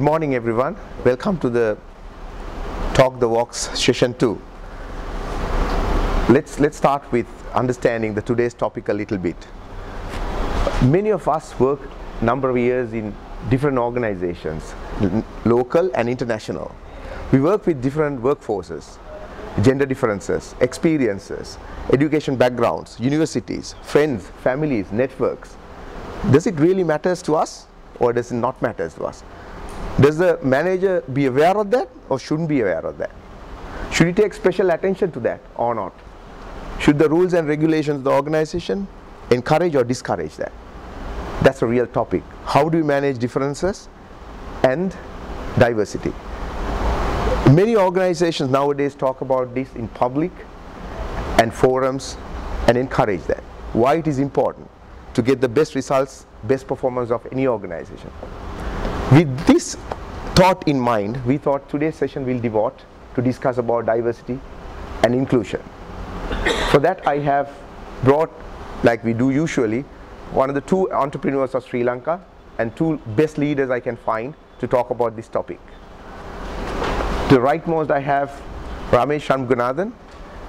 morning, everyone. Welcome to the Talk the Walks session 2. Let's start with understanding today's topic a little bit. Many of us work a number of years in different organizations, local and international. We work with different workforces, gender differences, experiences, education backgrounds, universities, friends, families, networks. Does it really matter to us, or does it not matter to us? Does the manager be aware of that, or shouldn't be aware of that? Should he take special attention to that or not? Should the rules and regulations of the organization encourage or discourage that? That's a real topic. How do we manage differences and diversity? Many organizations nowadays talk about this in public and forums and encourage that. Why it is important to get the best results, best performance of any organization. With this thought in mind, we thought today's session will devote to discuss about diversity and inclusion. For that, I have brought, like we do usually, one of the two entrepreneurs of Sri Lanka and two best leaders I can find to talk about this topic. To the rightmost, I have Ramesh Shanmuganathan,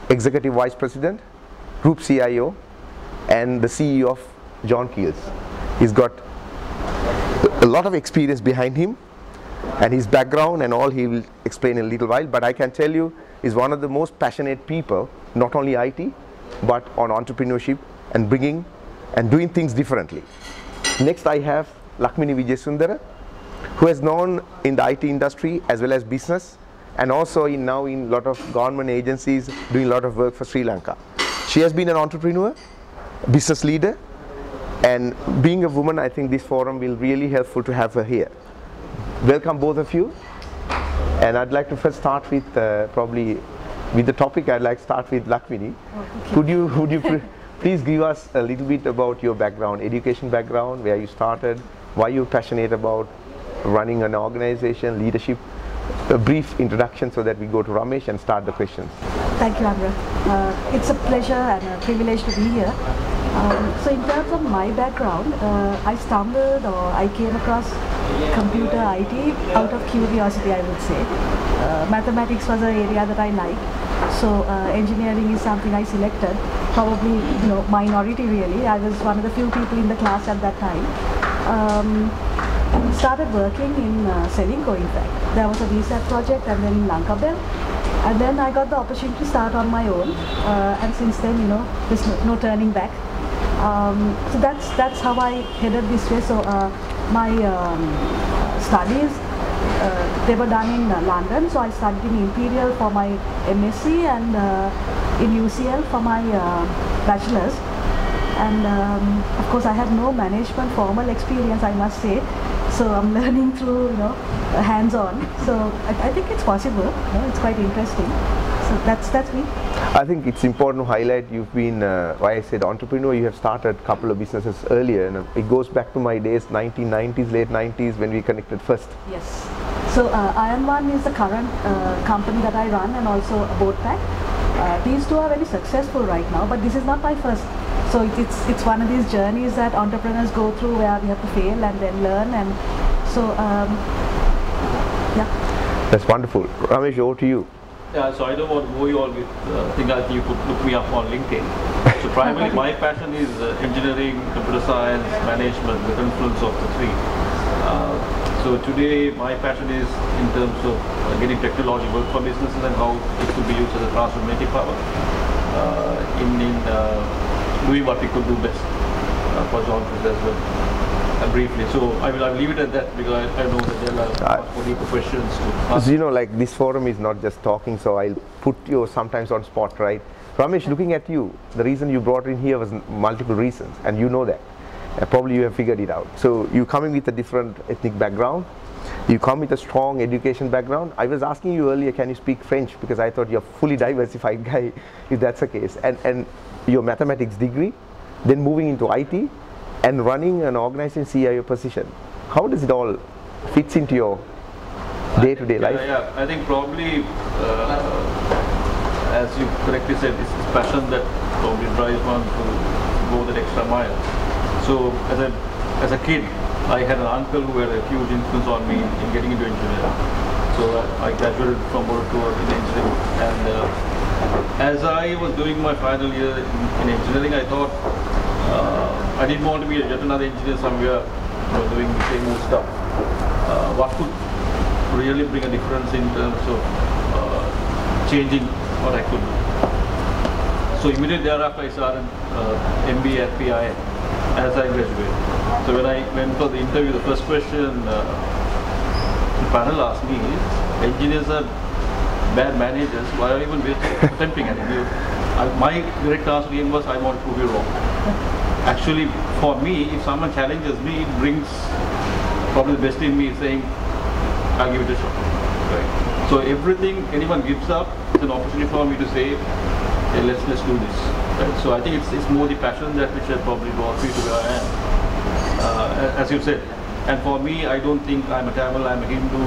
Executive Vice President, Group CIO, and the CEO of John Keels. He's got a lot of experience behind him, and his background and all he will explain in a little while, but I can tell you he's one of the most passionate people, not only IT, but on entrepreneurship and bringing and doing things differently. Next, I have Lakmini Wijesundara, who is known in the IT industry as well as business, and also now in a lot of government agencies doing a lot of work for Sri Lanka. She has been an entrepreneur, business leader, and being a woman, I think this forum will really helpful to have her here. Welcome both of you. And I'd like to first start with probably with the topic. I'd like to start with Lakmini. Okay. Would you please give us a little bit about your background, education background, where you started, why you're passionate about running an organization, leadership, a brief introduction so that we go to Ramesh and start the questions. Thank you, Anura. It's a pleasure and a privilege to be here. So in terms of my background, I stumbled or I came across computer IT out of curiosity, I would say. Mathematics was an area that I liked, so engineering is something I selected. Probably, minority really. I was one of the few people in the class at that time. Started working in Selinco, in fact. There was a VSAT project, and then in Lankabel. And then I got the opportunity to start on my own, and since then, there's no turning back. So that's how I headed this way. So my studies, they were done in London. So I studied in Imperial for my MSc and in UCL for my bachelor's. And of course, I have no management formal experience, I must say. So I'm learning through, hands-on. So I think it's possible. It's quite interesting. So that's me. I think it's important to highlight you've been, why I said entrepreneur, you have started a couple of businesses earlier, and it goes back to my days, 1990s, late 90s, when we connected first. Yes. So Iron One is the current company that I run, and also a boat pack. These two are very successful right now, but this is not my first. So it's one of these journeys that entrepreneurs go through where we have to fail and then learn, and so yeah. That's wonderful. Ramesh, over to you. Yeah, so I don't want to bore you all with things that you could look me up on LinkedIn. So primarily my passion is engineering, computer science, management, the confluence of the three. So today my passion is in terms of getting technology work for businesses and how it could be used as a transformative power in doing what we could do best for John Keels as well. Briefly, so I'll leave it at that because I know that there are deeper questions to ask. Like this forum is not just talking, so I'll put you sometimes on spot, right? Ramesh, looking at you, the reason you brought in here was multiple reasons, and you know that. Probably you have figured it out. So you coming with a different ethnic background, you come with a strong education background. I was asking you earlier, can you speak French? Because I thought you're a fully diversified guy, if that's the case. And your mathematics degree, then moving into IT, and running an organization CIO position. How does it all fits into your day-to-day life? Yeah, I think probably, as you correctly said, it's passion that probably drives one to go that extra mile. So as a kid, I had an uncle who had a huge influence on me in getting into engineering. So I graduated from Broadening in engineering, and as I was doing my final year in engineering, I thought I didn't want to be yet another engineer somewhere, doing the same old stuff. What could really bring a difference in terms of changing what I could do? So immediately thereafter, I started MBA at PI as I graduated. So when I went for the interview, the first question the panel asked me is, engineers are bad managers, why are you even attempting at it? My direct answer to him was, I want to prove you wrong. Actually, for me, if someone challenges me, it brings probably the best in me saying, I'll give it a shot. Right? So everything anyone gives up is an opportunity for me to say, hey, let's do this. Right? So I think it's more the passion that which has probably brought me to where I am. As you said, and for me, I don't think I'm a Tamil, I'm a Hindu,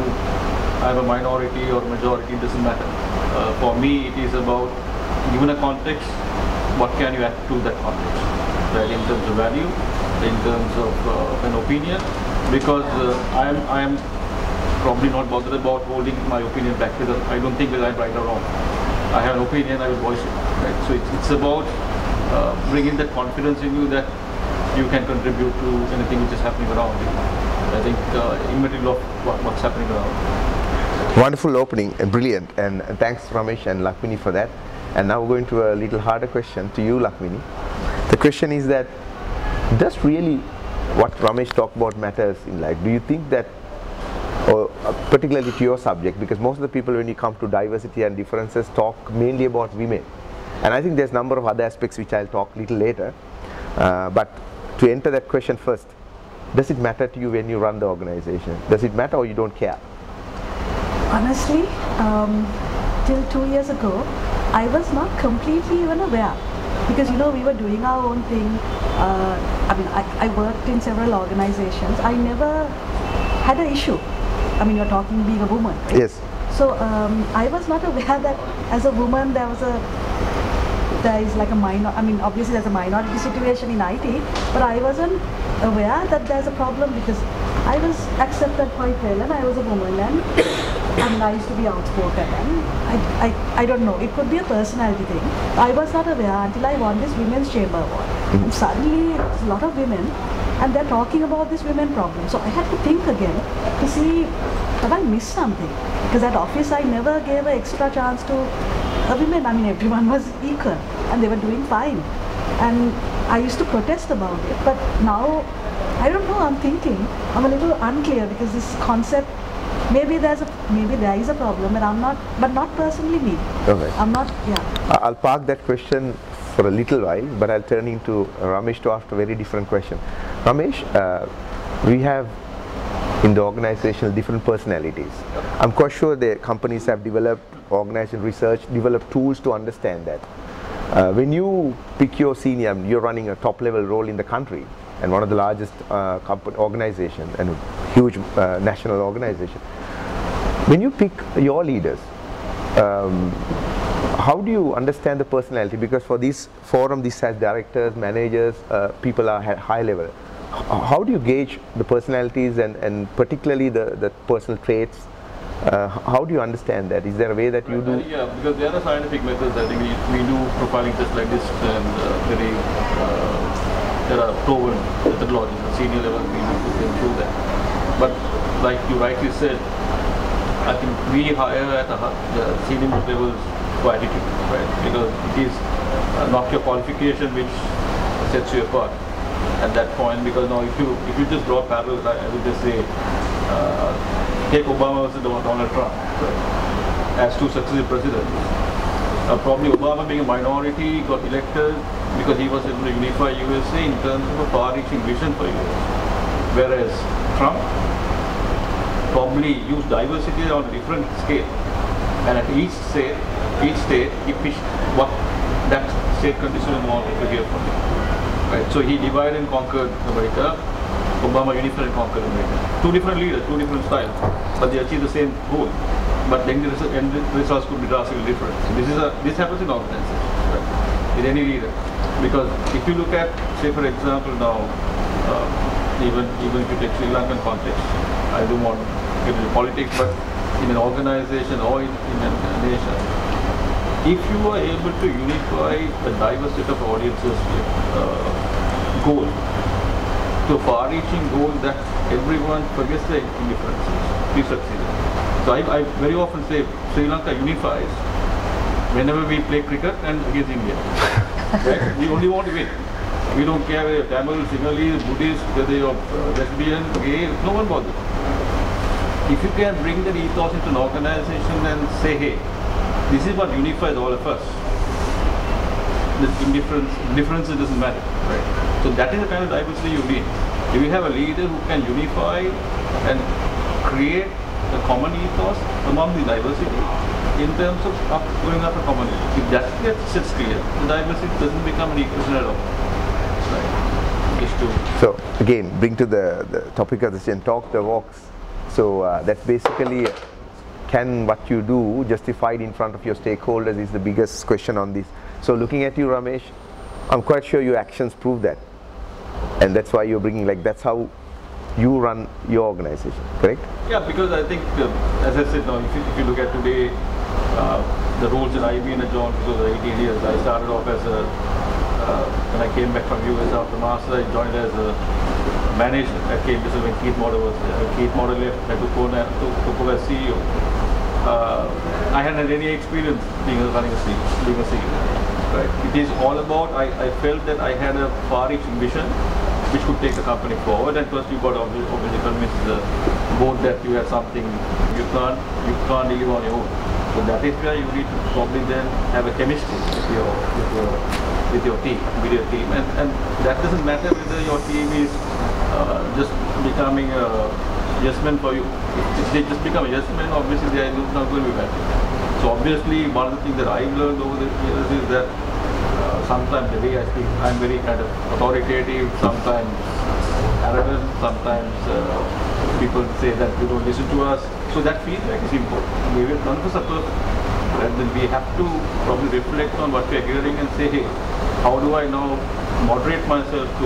I'm a minority or majority, it doesn't matter. For me, it is about, given a context, what can you add to that context, right? In terms of value, in terms of an opinion, because I am probably not bothered about holding my opinion back, because I don't think that I'm right or wrong. I have an opinion, I will voice it, right? So it's about bringing that confidence in you that you can contribute to anything which is happening around you. I think immaterial of what's happening around. Wonderful opening and brilliant, and thanks Ramesh and Lakmini for that. And now we're going to a little harder question to you, Lakmini. The question is that, does really what Ramesh talked about matters in life? Do you think that, or particularly to your subject, because most of the people when you come to diversity and differences talk mainly about women, and I think there's a number of other aspects which I'll talk a little later, but to enter that question first, does it matter to you when you run the organization? Does it matter or you don't care? Honestly, till 2 years ago, I was not completely even aware, because we were doing our own thing. I mean, I worked in several organizations. I never had an issue. I mean, you're talking being a woman, right? Yes. So I was not aware that as a woman there is like a minor. I mean, obviously there's a minority situation in IT, but I wasn't aware that there's a problem, because I was accepted quite well, and I was a woman, and I used to be outspoken, and I don't know, it could be a personality thing. I was not aware until I won this Women's Chamber Award. And suddenly, a lot of women, and they're talking about this women problem. So I had to think again to see, have I missed something? Because at office, I never gave an extra chance to women. I mean, everyone was equal, and they were doing fine. And I used to protest about it, but now, I don't know, I'm thinking, I'm a little unclear, because this concept, maybe there is a problem, but not personally me. Okay. I'm not, yeah. I'll park that question for a little while, but I'll turn into Ramesh to ask a very different question. Ramesh, we have in the organization different personalities. I'm quite sure the companies have developed, organization research, developed tools to understand that. When you pick your senior, you're running a top level role in the country, and one of the largest organizations and huge national organization. When you pick your leaders, how do you understand the personality? Because for this forum, this has directors, managers, people are at high level. How do you gauge the personalities and particularly the personal traits? How do you understand that? Is there a way that you do? Yeah, because there are scientific methods. I think we do profiling just like this, and there are proven methodologies at senior level. We do that. But like you rightly said, I think we hire at the senior levels for attitude, right? Because it is not your qualification which sets you apart at that point. Because now if you just draw parallels, I would just say, take Obama versus Donald Trump, right? As two successive presidents. Probably Obama, being a minority, got elected because he was able to unify USA in terms of a far-reaching vision for US. Whereas Trump probably used diversity on a different scale, and at each state he pitched what that state condition wanted to hear from him. Right? So he divided and conquered America. Obama unified and conquered America. Two different leaders, two different styles, but they achieved the same goal. But then the results could be drastically different. So this happens in organizations, right? In any leader. Because if you look at, say for example now, even if you take Sri Lankan context, I don't want to get into politics, but in an organization or in a nation, if you are able to unify a diverse set of audiences with goal, to a far-reaching goal that everyone forgets their indifferences, we succeed. So I very often say Sri Lanka unifies whenever we play cricket and against India. Right? We only want to win. We don't care whether you're Tamil, Sinhalese, Buddhist, whether you're lesbian, gay, no one bothers. If you can bring that ethos into an organization and say, hey, this is what unifies all of us, this differences doesn't matter, right? So that is the kind of diversity you need. If you have a leader who can unify and create a common ethos among the diversity in terms of going after common ethos, if that gets clear, the diversity doesn't become an equation at all. Right? So again, bring to the topic of the session, talk the walks. So that's basically, can what you do justified in front of your stakeholders is the biggest question on this. So looking at you, Ramesh, I'm quite sure your actions prove that, and that's why you're bringing, like, that's how you run your organization, correct? Yeah, because I think, as I said, now if you look at today, the roles that I've been at John for the 18 years, I started off as a, when I came back from US after master, I joined as a manager at Cambridge when Keith Moore was there. When Keith Moore left, I took over as CEO. I hadn't had any experience being a CEO. Right. It is all about, I felt that I had a far-reaching vision which could take the company forward, and first you got obviously convince the board that you had something you can't deliver on your own. So that is where you need to probably then have a chemistry with your team, and that doesn't matter whether your team is just becoming a yes man for you. If they just become a yes man, obviously they are not going to be bad. So obviously one of the things that I've learned over the years is that sometimes the way I speak, I'm very kind of authoritative, sometimes arrogant, sometimes people say that you don't listen to us. So that feedback is important. We will none of us are perfect. And then we have to probably reflect on what we are hearing and say, hey, how do I now moderate myself to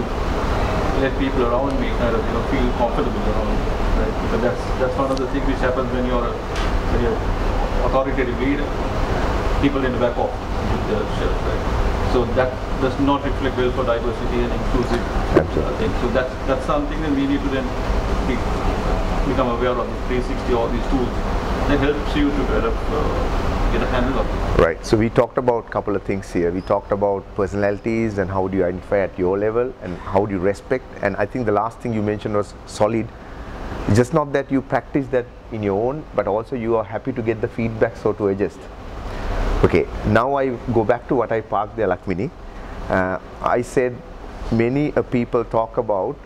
let people around me kind of feel comfortable around me, right? Because that's one of the things which happens when you're authoritative leader. People in the back off with the shelf, right? So that does not reflect well for diversity and inclusive things. So that's something that we need to then become aware of. 360, all these tools that helps you to kind of get a handle of it. Right. So we talked about a couple of things here. We talked about personalities and how do you identify at your level and how do you respect. And I think the last thing you mentioned was solid. It's just not that you practice that in your own, but also you are happy to get the feedback so to adjust. Okay, now I go back to what I parked there, Lakmini. I said many people talk about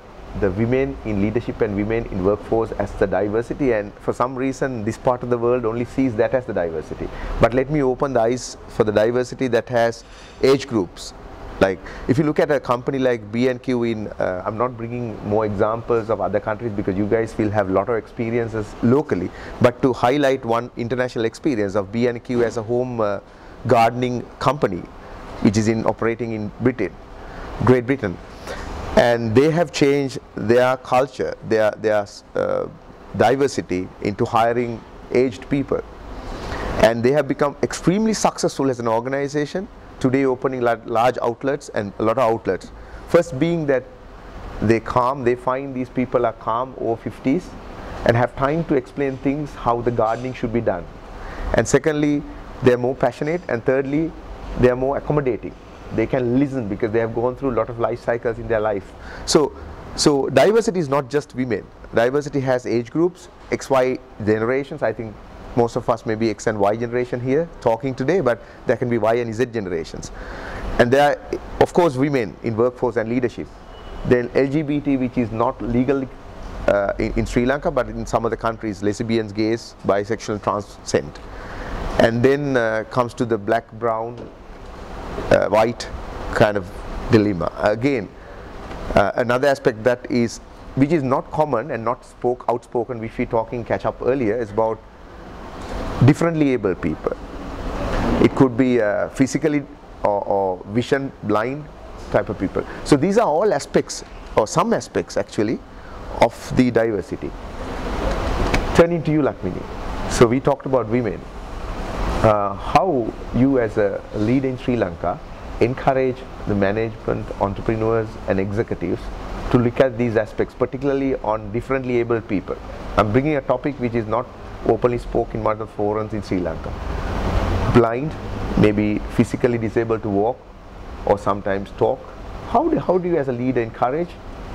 the women in leadership and women in workforce as the diversity, and for some reason this part of the world only sees that as the diversity. But let me open the eyes for the diversity that has age groups. Like if you look at a company like B&Q in, I'm not bringing more examples of other countries because you guys will have a lot of experiences locally, but to highlight one international experience of B&Q as a home gardening company which is operating in Great Britain. And they have changed their culture, their diversity into hiring aged people. And they have become extremely successful as an organization, today opening large outlets and a lot of outlets. First being that they find these people are calm over 50s and have time to explain things how the gardening should be done. And secondly, they are more passionate, and thirdly, they are more accommodating. They can listen because they have gone through a lot of life cycles in their life. So diversity is not just women. Diversity has age groups, XY generations. I think most of us may be X and Y generation here talking today, but there can be Y and Z generations. And there are, of course, women in workforce and leadership. Then LGBT, which is not legally in Sri Lanka, but in some other countries, lesbians, gays, bisexual, transcend. And then comes to the black, brown, white kind of dilemma. Again, another aspect that is, which is not common and not outspoken, which we talking catch up earlier, is about differently able people. It could be physically or vision blind type of people. So these are all aspects, or some aspects actually, of the diversity. Turning to you, Lakmini. So we talked about women. How you as a leader in Sri Lanka encourage the management, entrepreneurs and executives to look at these aspects, particularly on differently abled people. I'm bringing a topic which is not openly spoken in other forums in Sri Lanka. Blind, maybe physically disabled to walk or sometimes talk. How do you as a leader encourage,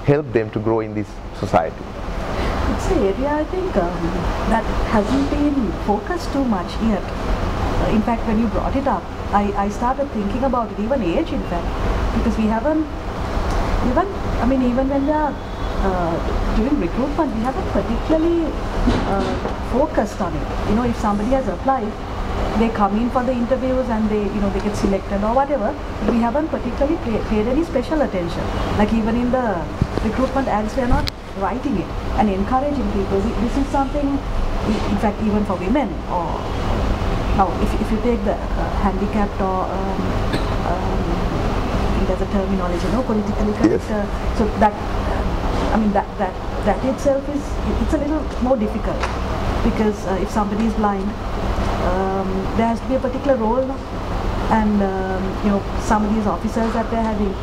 help them to grow in this society? It's an area I think that hasn't been focused too much yet. In fact, when you brought it up, I started thinking about it, even age in fact, because we haven't, even when we are doing recruitment, we haven't particularly focused on it. You know, if somebody has applied, they come in for the interviews and they get selected or whatever, but we haven't particularly paid any special attention. Like even in the recruitment ads, we are not writing it and encouraging people. This is something, in fact, even for women, or now if you take the handicapped or I think there's a terminology, politically correct. Yes. So that that itself it's a little more difficult, because if somebody is blind, there has to be a particular role, and some of these officers that they're having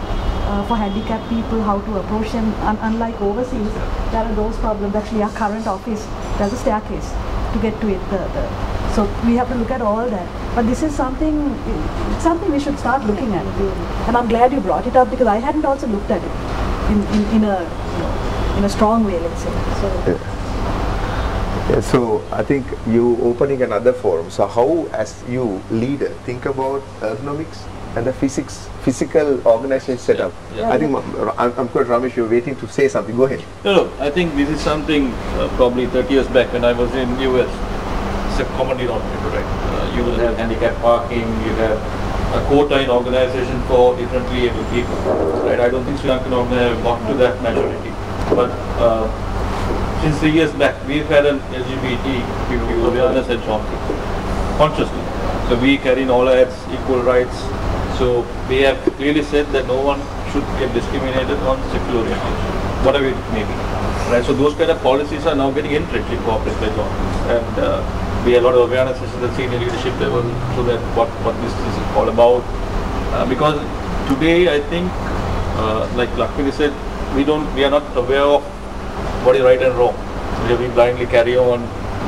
for handicapped people, how to approach them. Unlike overseas, there are those problems. Actually, our current office, there's a staircase to get to it. So we have to look at all that. But this is something we should start looking at. And I'm glad you brought it up, because I hadn't also looked at it in a strong way, let's say. So. Yeah, so I think you opening another forum. So how, as you leader, think about ergonomics and the physical organization setup? Yeah. I think I'm quite Ramesh, you're waiting to say something. Go ahead. No, I think this is something probably 30 years back when I was in US. It's a common denominator, right? You will have handicap parking, you have a quota in organization for differently able people, right? I don't think Sri Lankan organization have got to that maturity, but since 3 years back, we've had an LGBTQ awareness and talking consciously. So we carry in all ads, equal rights. So we have clearly said that no one should get discriminated on sexual orientation, whatever it may be. Right? So those kind of policies are now getting entrenched in corporate governance, and we have a lot of awareness at the senior leadership level, so that what this is all about. Because today, I think, like Lakmini said, we are not aware of what is right and wrong. We blindly carry on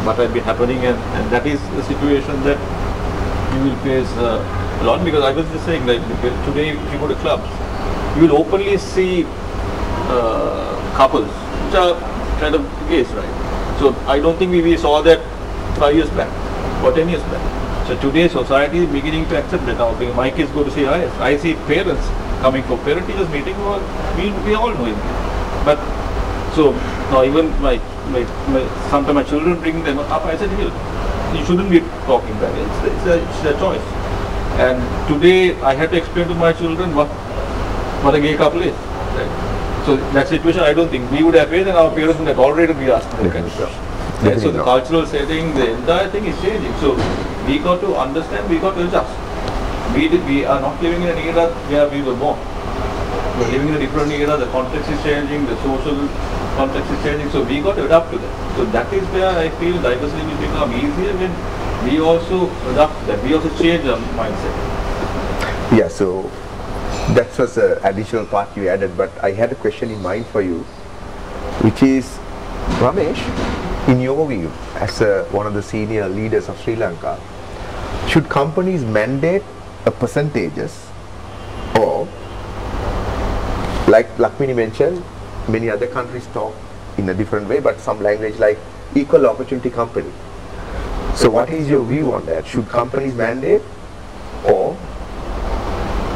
what has been happening, and that is the situation that you will face a lot. Because I was just saying, like today, if you go to clubs, you will openly see couples which are kind of gays, right? So I don't think we saw that 5 years back or 10 years back. So today society is beginning to accept that now. My kids go to CIS. I see parents coming for parent-teachers meeting. We all know it. But so now even sometimes my children bring them up. I said, you shouldn't be talking that. It's a choice. And today I had to explain to my children what a gay couple is. Right? So that situation, I don't think we would have faced, and our parents would have tolerated me asking that kind of question. Right? So the cultural setting, the entire thing is changing. So we got to understand, we got to adjust. We are not living in an era where we were born. We are living in a different era. The context is changing, the social context is changing. So we got to adapt to that. So that is where I feel diversity will become easier when we also adapt to that. We also change our mindset. Yeah, so that was an additional part you added, but I had a question in mind for you, which is, Ramesh, in your view, as one of the senior leaders of Sri Lanka, should companies mandate a percentages, or, like Lakmini mentioned, many other countries talk in a different way, but some language like equal opportunity company. So what is your view on that? Should companies mandate, or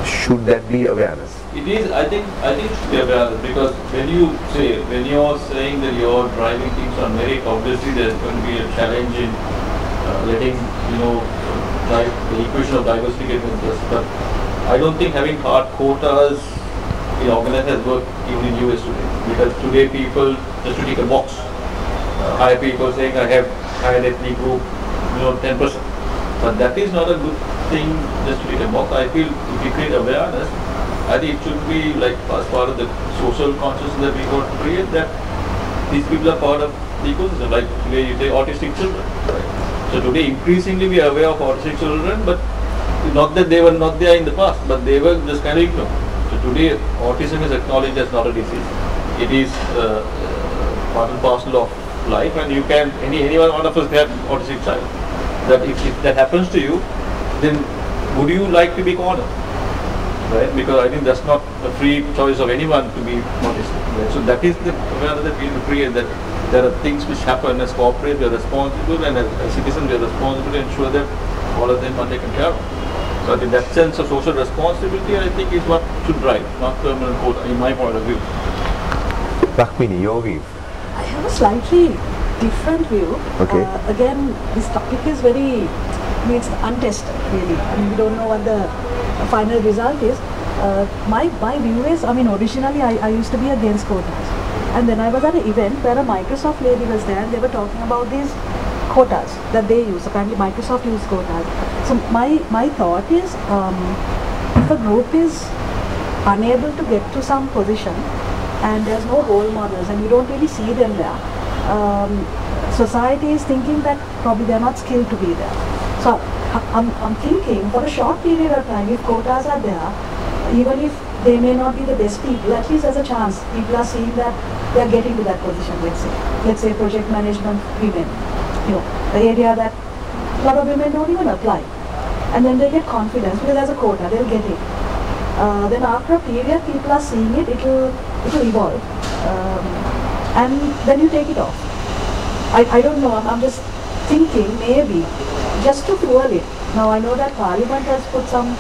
should that be awareness? It is, I think it should be awareness, because when you're saying that you're driving things on merit, obviously there's going to be a challenge in letting, the equation of diversity get into. But I don't think having hard quotas in organizations has worked even in US today. Because today people, just to take a box, hire people saying I have hired ethnic group, 10%. But that is not a good thing just to take a box. I feel if you create awareness, I think it should be like as part of the social consciousness that we got to create, that these people are part of the ecosystem. Like today you take autistic children. Right? So today increasingly we are aware of autistic children, but not that they were not there in the past, but they were just kind of ignored. So today autism is acknowledged as not a disease. It is part and parcel of life, and you can, any one of us have autistic child. That if that happens to you, then would you like to be cornered? Right? Because I think that's not a free choice of anyone to be autistic. Right? So that is the awareness that we need to create, that there are things which happen as corporate, we are responsible, and as citizens we are responsible to ensure that all of them are taken care of. So I think that sense of social responsibility, I think, is what should drive, not permanent quota, in my point of view. Lakmini, your view? I have a slightly different view. Okay. Again, this topic is very, it's untested really. We don't know what the final result is. My view is, originally I used to be against quotas. And then I was at an event where a Microsoft lady was there and they were talking about these quotas that they use. Apparently Microsoft use quotas. So my thought is, if a group is unable to get to some position and there's no role models and you don't really see them there, society is thinking that probably they're not skilled to be there. So I'm thinking for a short period of time, if quotas are there, even if they may not be the best people, at least there's a chance people are seeing that they're getting to that position, let's say project management women, the area that a lot of women don't even apply, and then they get confidence because there's a quota, they'll get it. Then after a period, people are seeing it, it'll evolve, and then you take it off. I don't know, I'm just thinking maybe just to fuel it. Now I know that Parliament has put some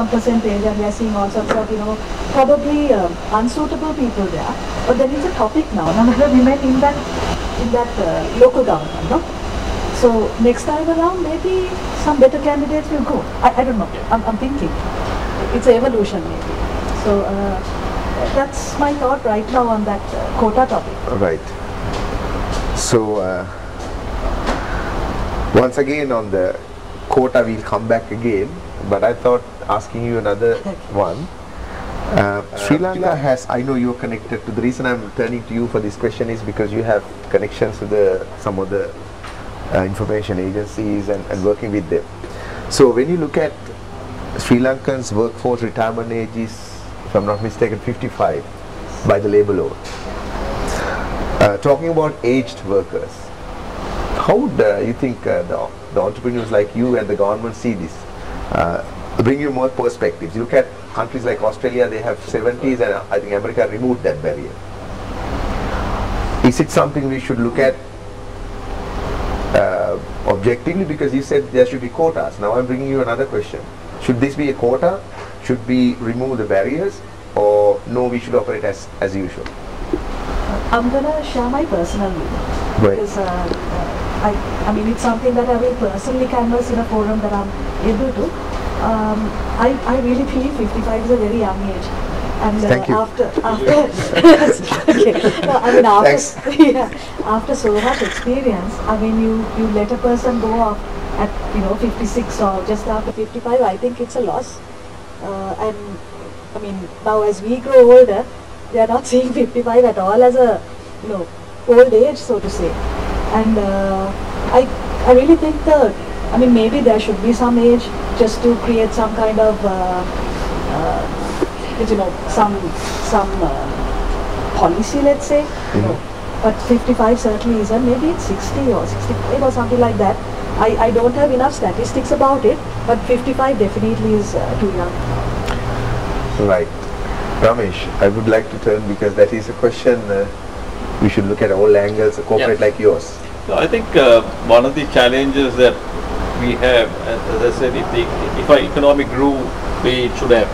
percentage and we are seeing all sorts of, probably unsuitable people there. But then it's a topic now, none of the women in that local government, no? So next time around, maybe some better candidates will go. I don't know, I'm thinking. It's an evolution maybe. So that's my thought right now on that quota topic. Right. So once again on the quota we'll come back again, but I thought asking you another one. Sri Lanka has, I know you're connected to, the reason I'm turning to you for this question is because you have connections to some of the information agencies and working with them. So when you look at Sri Lankan's workforce retirement age is, if I'm not mistaken, 55 by the labour law. Talking about aged workers, how would you think the entrepreneurs like you and the government see this? Bring you more perspectives. You look at countries like Australia, they have 70s, and I think America removed that barrier. Is it something we should look at objectively? Because you said there should be quotas. Now I'm bringing you another question. Should this be a quota? Should we remove the barriers? Or no, we should operate as usual? I'm going to share my personal view. Right. Because it's something that I will personally canvass in a forum that I'm able to. I really believe 55 is a very young age. And Thank you. after after so much experience, you let a person go off at 56 or just after 55. I think it's a loss. Now as we grow older, they are not seeing 55 at all as a old age, so to say. And I really think maybe there should be some age just to create some kind of some policy, let's say. But 55 certainly isn't. Maybe it's 60 or 65 or something like that. I don't have enough statistics about it, but 55 definitely is too young. Right. Ramesh, I would like to turn, because that is a question we should look at all angles, a corporate like yours. So I think one of the challenges that we have, as I said, if our economy grew the way it should have,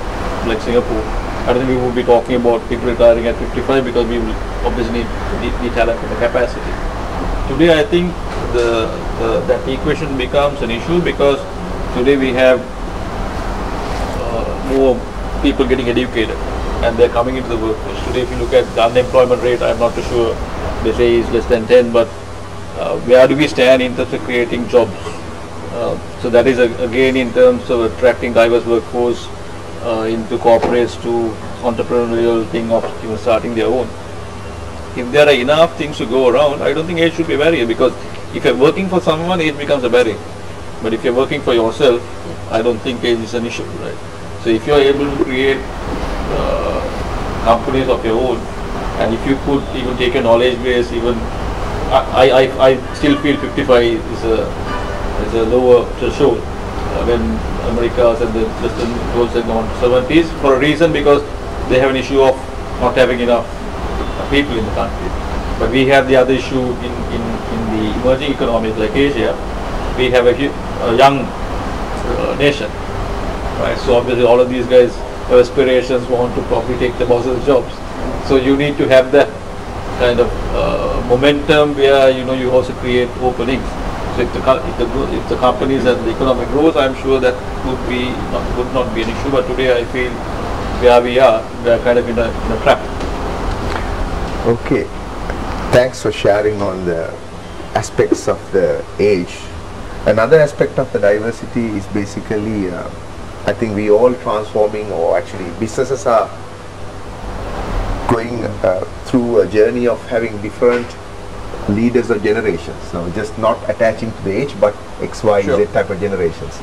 like Singapore, I don't think we would be talking about people retiring at 55, because we will obviously need the talent and the capacity. Today I think that equation becomes an issue, because today we have more people getting educated and they're coming into the workforce. Today if you look at the unemployment rate, I'm not too sure, they say it's less than 10, but where do we stand in terms of creating jobs? So that is again in terms of attracting diverse workforce into corporates, to entrepreneurial thing of starting their own. if there are enough things to go around, I don't think age should be a barrier, because if you're working for someone, age becomes a barrier. But if you're working for yourself, I don't think age is an issue, right? So if you're able to create companies of your own, and if you could even take a knowledge base, even I still feel 55 is a lower threshold when Americas and the Western world have gone to 70s for a reason, because they have an issue of not having enough people in the country. But we have the other issue in the emerging economies like Asia. We have a young nation, right? So obviously all of these guys have aspirations, want to probably take the bosses' jobs. So you need to have that kind of momentum where you also create openings. So if the companies and the economic growth, I'm sure that would not be an issue. But today I feel where we are kind of in a trap. Okay, thanks for sharing on the aspects of the age. Another aspect of the diversity is basically, I think we all transforming, or actually businesses are going through a journey of having different leaders or generations. Now, just not attaching to the age, but X, Y, Z type of generations.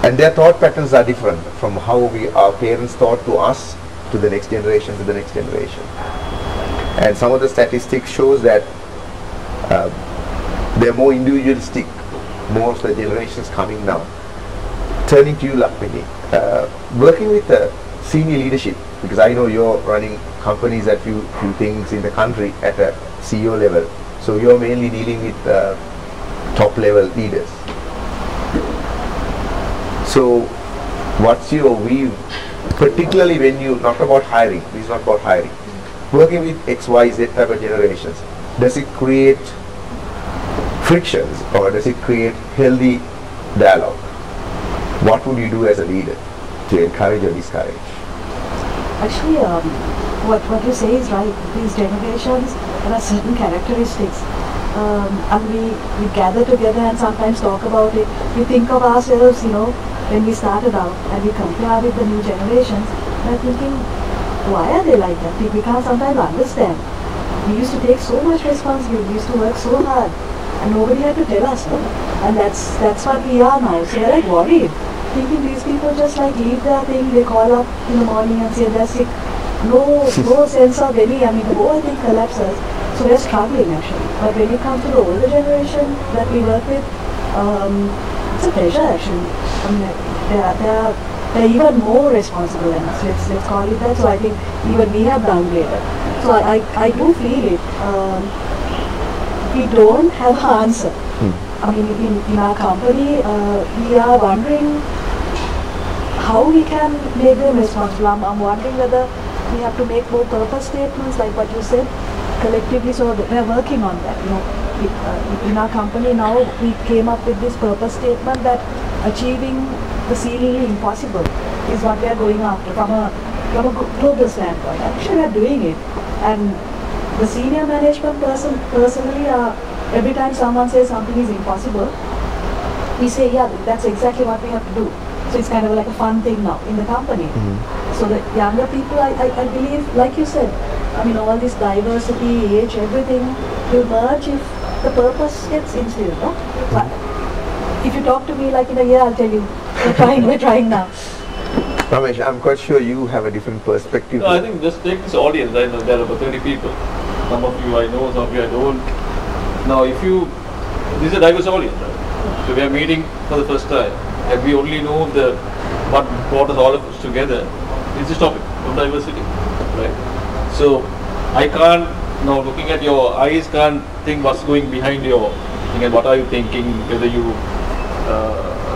And their thought patterns are different from how our parents taught to us, to the next generation, to the next generation. And some of the statistics shows that they're more individualistic, more of the generations coming now. Turning to you, Lakmini, working with the senior leadership, because I know you're running companies at few things in the country at a CEO level, so you're mainly dealing with top level leaders. So what's your view, particularly when you, not about hiring, this is not about hiring, working with X, Y, Z type of generations, does it create frictions or does it create healthy dialogue? What would you do as a leader to encourage or discourage? Actually, what you say is right. These generations, there are certain characteristics. And we gather together and sometimes talk about it. We think of ourselves, when we started out, and we compare with the new generations, we're thinking, why are they like that? We can't sometimes understand. We used to take so much responsibility, we used to work so hard, and nobody had to tell us. And that's what we are now. So we're like worried, thinking these people just like leave their thing, they call up in the morning and say they're sick. No sense of any, the whole thing collapses. So we're struggling actually. But when it comes to the older generation that we work with, it's a pleasure actually. They're even more responsible than us. Let's call it that. So I think even we have downgraded. So I do feel it. We don't have an answer. In our company, we are wondering how we can make them responsible. I'm wondering whether we have to make more purpose statements like what you said collectively. So we're working on that. In our company now, we came up with this purpose statement that achieving the seemingly impossible is what we are going after from a global standpoint. Actually, we are doing it, and the senior management personally, every time someone says something is impossible, we say, yeah, that's exactly what we have to do. So it's kind of like a fun thing now in the company. So the younger people, I believe, like you said, all this diversity, age, everything will merge if the purpose gets instilled. No? But if you talk to me like in a year, I'll tell you, we're trying now. Ramesh, I'm quite sure you have a different perspective. No, I think just take this audience. I know there are about 30 people. Some of you I know, some of you I don't. Now, this is a diverse audience, right? So we are meeting for the first time, and we only know what brought us all of us together is this topic of diversity, right? So I can't, now looking at your eyes, can't think what's going behind your thing and what are you thinking, whether you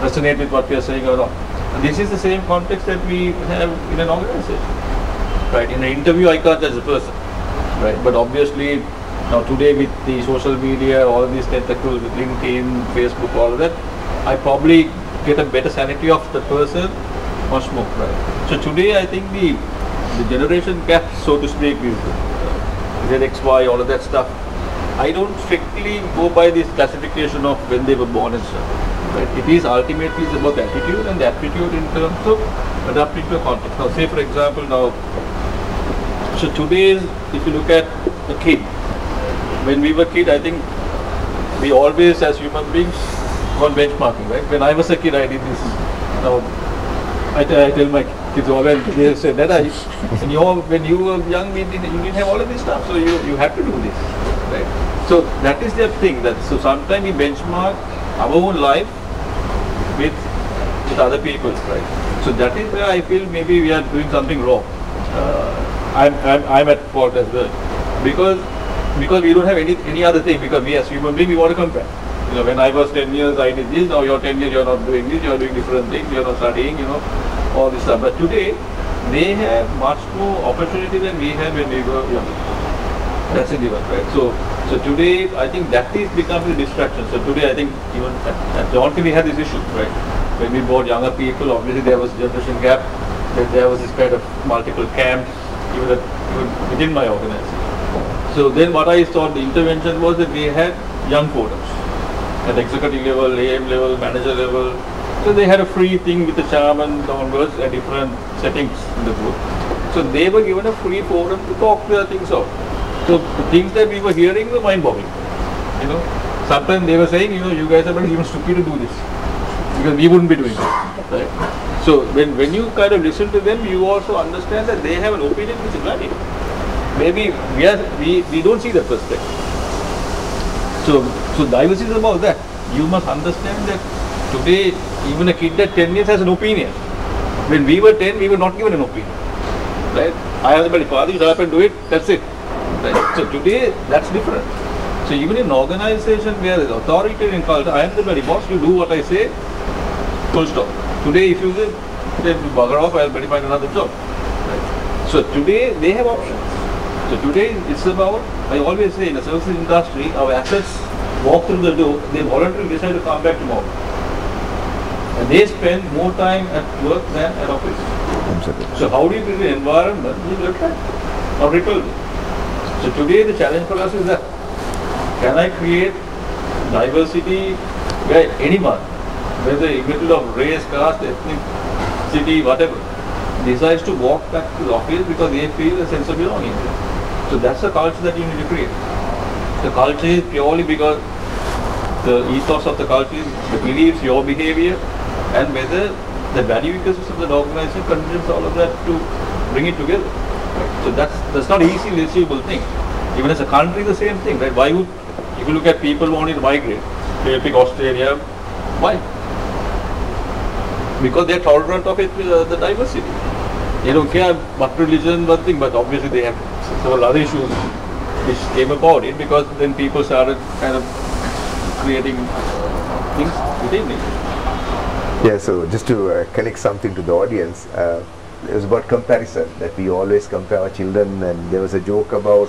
resonate with what we are saying or not. And this is the same context that we have in an organization, right? In an interview, I can't judge the person, right? But obviously, now today with the social media, all of these tentacles with LinkedIn, Facebook, all of that, I probably get a better sanity of the person much more, right? So today, I think the generation gap, so to speak, is ZXY, all of that stuff. I don't strictly go by this classification of when they were born and stuff. Right? It is ultimately about the attitude and the aptitude in terms of adapting to a context. Now, say for example, now So today, if you look at the kid, when we were kid, I think we always, as human beings, gone benchmarking, right? When I was a kid, I did this. Now, I tell my kids always, they say that when you were young, you didn't have all of this stuff, so you had to do this, right? So that is their thing. So sometimes we benchmark our own life with other people's, right? So that is where I feel maybe we are doing something wrong. I'm at fault as well, because we don't have any other thing, because we as human beings, we want to compare. You know, when I was 10 years, I did this. Now you're 10 years, you're not doing this. You're doing different things. You're not studying. You know, all this stuff. But today, they have much more opportunity than we had when we were young. That's a given, right? So today, I think that is becoming a distraction. So today, I think even at John we had this issue, right? When we brought younger people, obviously there was generation gap. There was this kind of multiple camps, even within my organization. So then what I saw, the intervention was that we had young quotas at executive level, AM level, manager level. So they had a free thing with the chairman downwards at different settings in the group. So they were given a free forum to talk their things out. So the things that we were hearing were mind-boggling. You know, sometimes they were saying, you know, you guys are even stupid to do this, because we wouldn't be doing it, right? So when you kind of listen to them, you also understand that they have an opinion which is valid. Maybe we don't see that perspective. So diversity is about that. You must understand that today even a kid at 10 years has an opinion. When we were 10, we were not given an opinion, right? I have the father, you up and do it, that's it. Right? So today that's different. So even in an organization where there is authoritarian culture, I am the very boss, you do what I say, full stop. Today if you say, bugger off, I'll better find another job. Right? So today they have options. So today it's about, I always say in the services industry, our assets walk through the door, they voluntarily decide to come back tomorrow. And they spend more time at work than at office. Absolutely. So how do you create an environment which will attract or repel them? So today the challenge for us is that, can I create diversity where anyone, whether irrespective of race, caste, ethnicity, whatever, decides to walk back to the office because they feel a sense of belonging. So that's the culture that you need to create. The culture is purely because the ethos of the culture is the beliefs, your behavior, and whether the value ecosystem of the organization contributes all of that to bring it together. Right? So that's not an easily achievable thing. Even as a country, the same thing, right? Why would, if you look at people wanting to migrate, they pick Australia, why? Because they are tolerant of it, the diversity. They don't care what religion, what thing, but obviously they have several other issues which came about it, because then people started kind of creating things within it. Yeah, so just to connect something to the audience, it was about comparison, that we always compare our children, and there was a joke about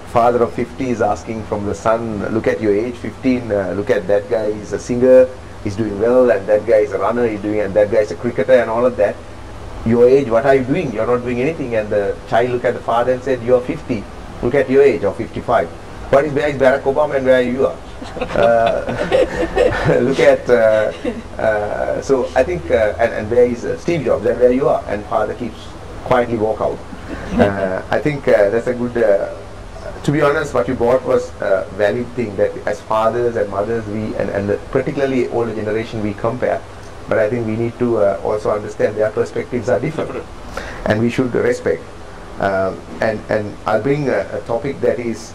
father of 50 is asking from the son, look at your age, 15, look at that guy, he's a singer, he's doing well, and that guy is a runner, he's doing, and that guy is a cricketer and all of that. Your age, what are you doing? You're not doing anything. And the child looked at the father and said, you're 50, look at your age, or 55. Where is Barack Obama and where you are? Look at, so I think, and where is Steve Jobs and where you are? And father keeps quietly walk out. I think that's a good, to be honest, what you brought was a valid thing, that as fathers and mothers, we, and particularly older generation, we compare. But I think we need to also understand their perspectives are different, and we should respect. And I'll bring a topic that is,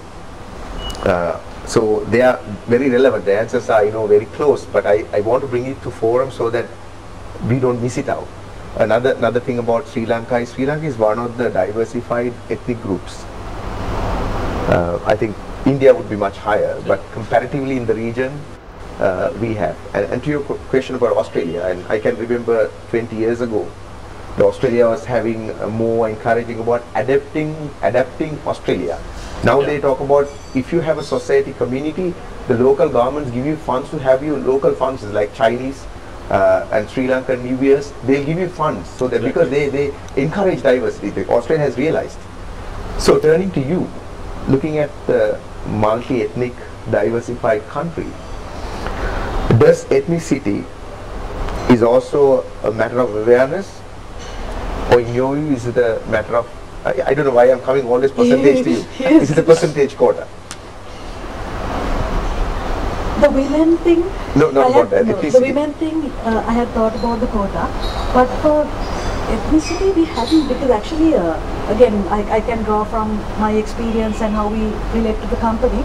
so they are very relevant, the answers are, very close, but I want to bring it to forum so that we don't miss it out. Another thing about Sri Lanka is one of the diversified ethnic groups. I think India would be much higher, but comparatively in the region, we have. And to your question about Australia, and I can remember 20 years ago, Australia was having more encouraging about adapting Australia. Now they talk about, if you have a society community, the local governments give you funds to have you local funds, like Chinese and Sri Lankan New Year's, they'll give you funds, so that because they encourage diversity, Australia has realized. So turning to you, looking at the multi-ethnic diversified country, does ethnicity is also a matter of awareness, or in your view is it a matter of I don't know why I'm coming always percentage to you. Yes. Is it a percentage quota? The women thing, No, not about that. no, the women thing, I had thought about the quota, but for ethnicity we hadn't, because actually, again, I can draw from my experience and how we relate to the company.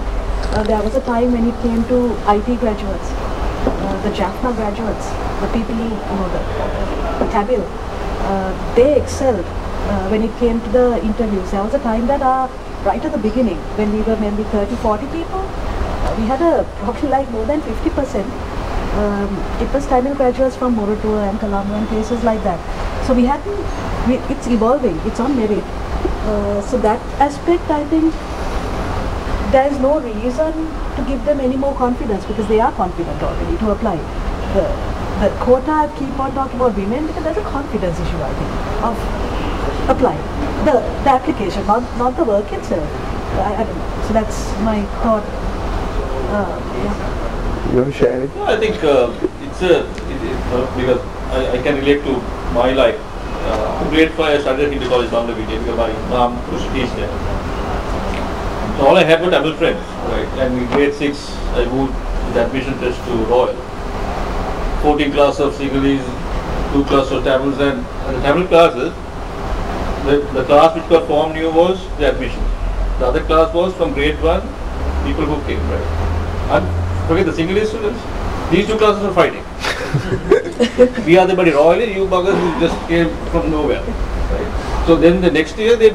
There was a time when it came to IT graduates, the Jaffna graduates, the people who, the Tamil, they excelled when it came to the interviews. There was a time that right at the beginning, when we were maybe 30, 40 people, we had probably like more than 50%. It was Tamil graduates from Moratuwa and Colombo and places like that. So it's evolving, it's on merit. So that aspect, I think, there is no reason to give them any more confidence, because they are confident already to apply. The quota, I keep on talking about women because there's a confidence issue, I think, of applying. The application, not the work itself. I don't know. So that's my thought. Yeah. You want to share it? No, I think because I can relate to my life. Grade 5 I started Hindu college down the video because my mom used to teach there. So all I had were Tamil friends, right? And in grade 6 I moved with admission test to Royal. 14 classes of Sinhalese, 2 classes of Tamils, and the Tamil classes, the class which got formed new was the admission. The other class was from grade 1, people who came, right? And forget the Sinhalese students, these 2 classes are fighting. We are the buddy Royal, you buggers who just came from nowhere. Right? So then the next year they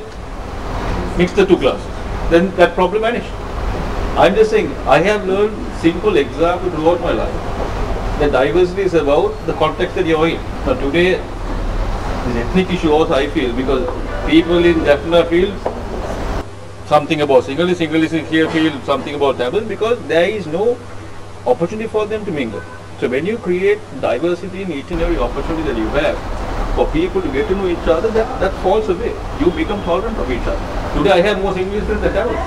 mixed the 2 classes. Then that problem vanished. I'm just saying, I have learned simple example throughout my life. The diversity is about the context that you're in. Now today, this ethnic issue also I feel, because people in Jaffna feel something about Sinhalese here feel something about Tamil, because there is no opportunity for them to mingle. So when you create diversity in each and every opportunity that you have for people to get to know each other, that falls away. You become tolerant of each other. Today I have more Sinhalese friends than Tamils.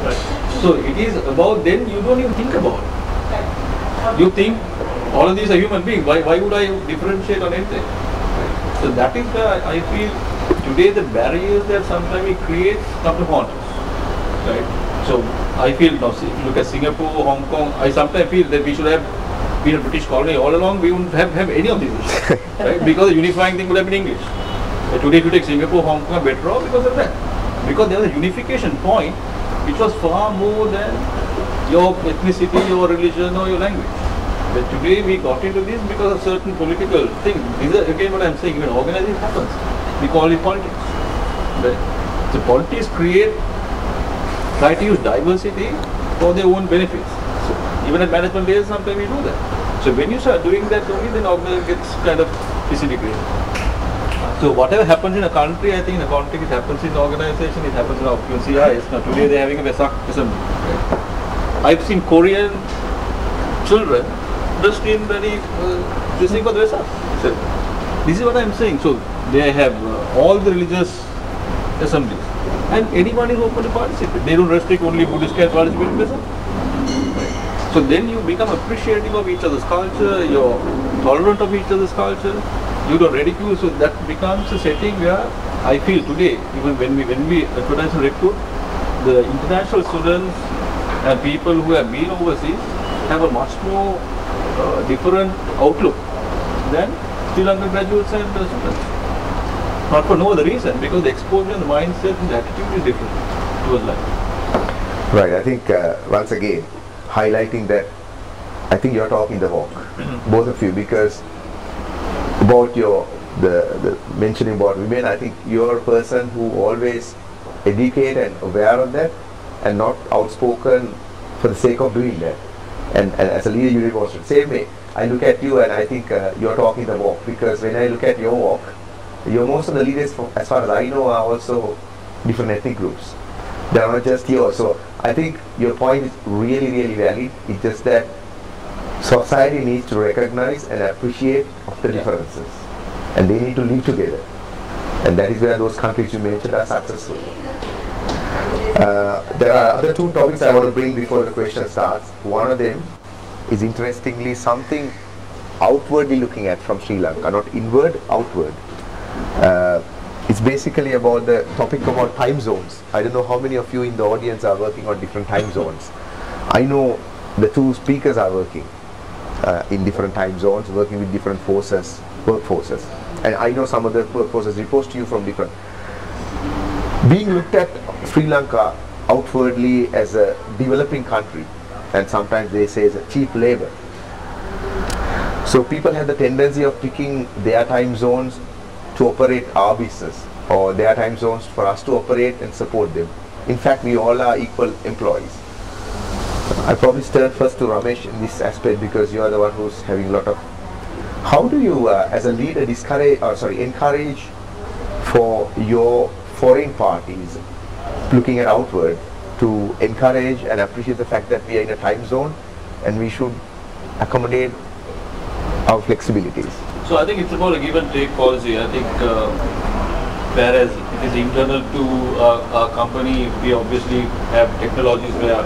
Right? So it is about, then you don't even think about it. You think all of these are human beings. Why would I differentiate on anything? Right? So that is where I feel today the barriers that sometimes we create come to haunt us. Right? So I feel now, if you look at Singapore, Hong Kong, I sometimes feel that we should have been a British colony all along. We wouldn't have any of these issues, right? Because the unifying thing would have been English. But today, if you take Singapore, Hong Kong, better off because of that. Because there was a unification point which was far more than your ethnicity, your religion, or your language. But today we got into this because of certain political things. These are again what I'm saying. When organizing happens, we call it politics. Right? So politics try to use diversity for their own benefits. So even at management layers, sometimes we do that. So when you start doing that only, then organization gets kind of disintegrated. So whatever happens in a country, I think in a context, it happens in the organization, it happens in our QCIs. Now today they're having a Vesak assembly. Right? I've seen Korean children dressed in very this thing for the Vesak. So this is what I'm saying. So they have all the religious assemblies. And anyone is open to participate. They don't restrict only Buddhists can participate in Vesak. Right. So then you become appreciative of each other's culture, you're tolerant of each other's culture, you don't ridicule. So that becomes a setting where I feel today, even when we advertise and recruit, the international students and people who have been overseas have a much more different outlook than Sri Lankan graduates and students. Not for no other reason, because the exposure and the mindset and the attitude is different towards life. Right, I think once again, highlighting that, I think you're talking the walk, both of you, because about the mentioning about women, I think you're a person who always educate and aware of that, and not outspoken for the sake of doing that. And as a leader, you demonstrate. Same way, I look at you and I think you're talking the walk, because when I look at your walk, most of the leaders, as far as I know, are also different ethnic groups. They are not just yours. So I think your point is really, really valid. It's just that society needs to recognize and appreciate of the differences, and they need to live together. And that is where those countries you mentioned are successful. There are other 2 topics I want to bring before the question starts. One of them is interestingly something outwardly looking at from Sri Lanka, not inward, outward. It's It's basically about the topic about time zones. I don't know how many of you in the audience are working on different time zones. I know the two speakers are working in different time zones, working with different workforces. And I know some of the workforces reports to you from different. Being looked at Sri Lanka outwardly as a developing country, and sometimes they say it's a cheap labor. So people have the tendency of picking their time zones to operate our business, or their time zones for us to operate and support them. In fact, we all are equal employees. I probably start first to Ramesh in this aspect, because you are the one who's having a lot of. How do you, as a leader, encourage for your foreign parties looking at outward to encourage and appreciate the fact that we are in a time zone and we should accommodate our flexibilities? So I think it's about a give and take policy. I think whereas it is internal to our company, we obviously have technologies where,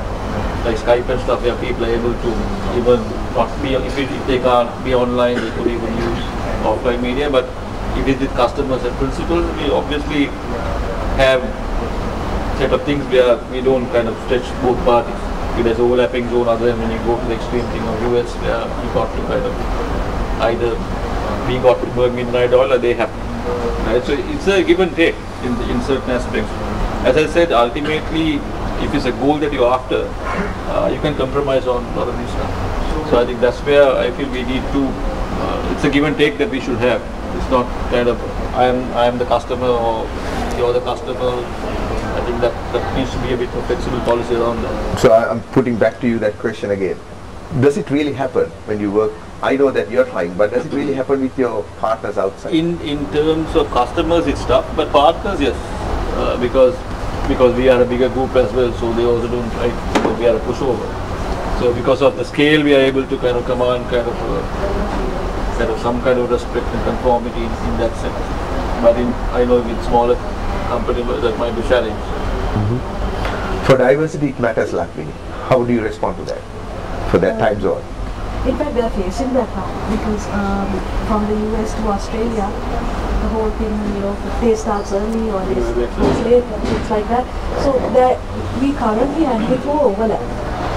like Skype and stuff, where people are able to even not be, if they can't be online, they could even use offline media. But if it's with customers and principals, we obviously have set of things where we don't kind of stretch both parties. If there's overlapping zone, other than when you go to the extreme thing of US, where you got to kind of either we got to work midnight oil or they have to. Right? So it's a give and take in certain aspects. As I said, ultimately, if it's a goal that you're after, you can compromise on a lot of these stuff. So I think that's where I feel we need to, it's a give and take that we should have. It's not kind of, I am the customer or you're the customer. I think that needs to be a bit of flexible policy around that. So I'm putting back to you that question again. Does it really happen when you work? I know that you're trying, but does it really happen with your partners outside? In terms of customers, it's tough, but partners, yes, because we are a bigger group as well, so they also don't try. We are a pushover. So because of the scale, we are able to kind of command kind of some kind of respect and conformity in that sense. But I know with smaller companies that might be challenged. Mm-hmm. For diversity, it matters, Lakmini. How do you respond to that? For that time zone? In fact, they are facing that now, because from the US to Australia, the whole thing, the day starts early or day starts late and things like that. So we currently handle it for overlap.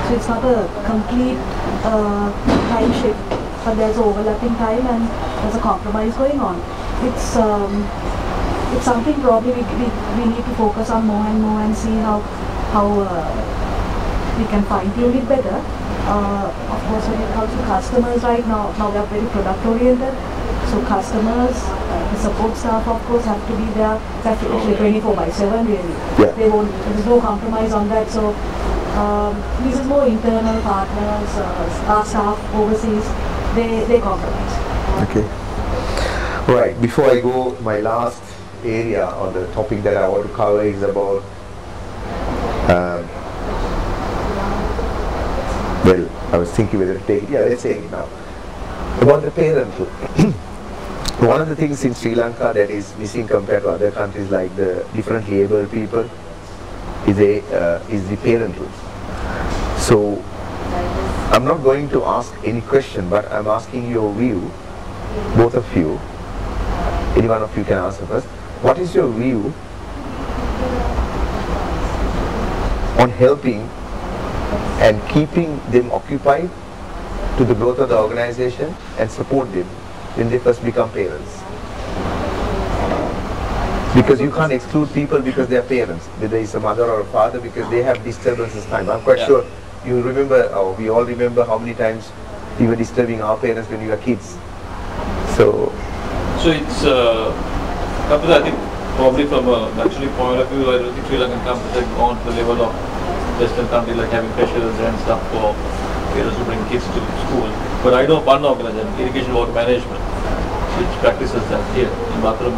So it's not a complete time shift, but there's overlapping time and there's a compromise going on. It's something probably we need to focus on more and more and see how we can fine-tune it better. Of course, when it comes to customers right now they are very product-oriented. So customers, the support staff, of course, have to be there. It's actually 24/7 really. Yeah. There's no compromise on that. So this is more internal partners, our staff overseas, they compromise. Okay. Right. Before I go, my last area on the topic that I want to cover is about well, I was thinking whether to take it. Yeah, let's take it now. About the parental. One of the things in Sri Lanka that is missing compared to other countries like the differently abled people is the parental. So I'm not going to ask any question, but I'm asking your view, both of you. Any one of you can answer first. What is your view on helping and keeping them occupied to the growth of the organization and support them when they first become parents? Because you can't exclude people because they are parents, whether it's a mother or a father, because they have disturbances time. I'm quite sure you remember, or we all remember how many times we were disturbing our parents when we were kids. So it's, I think probably from a naturally point of view, I don't think Sri Lankan companies have gone to the level of Western countries like having pressures and stuff for parents to bring kids to school. But I know one organization, Irrigation Water Management, which practices that here in Bathroom,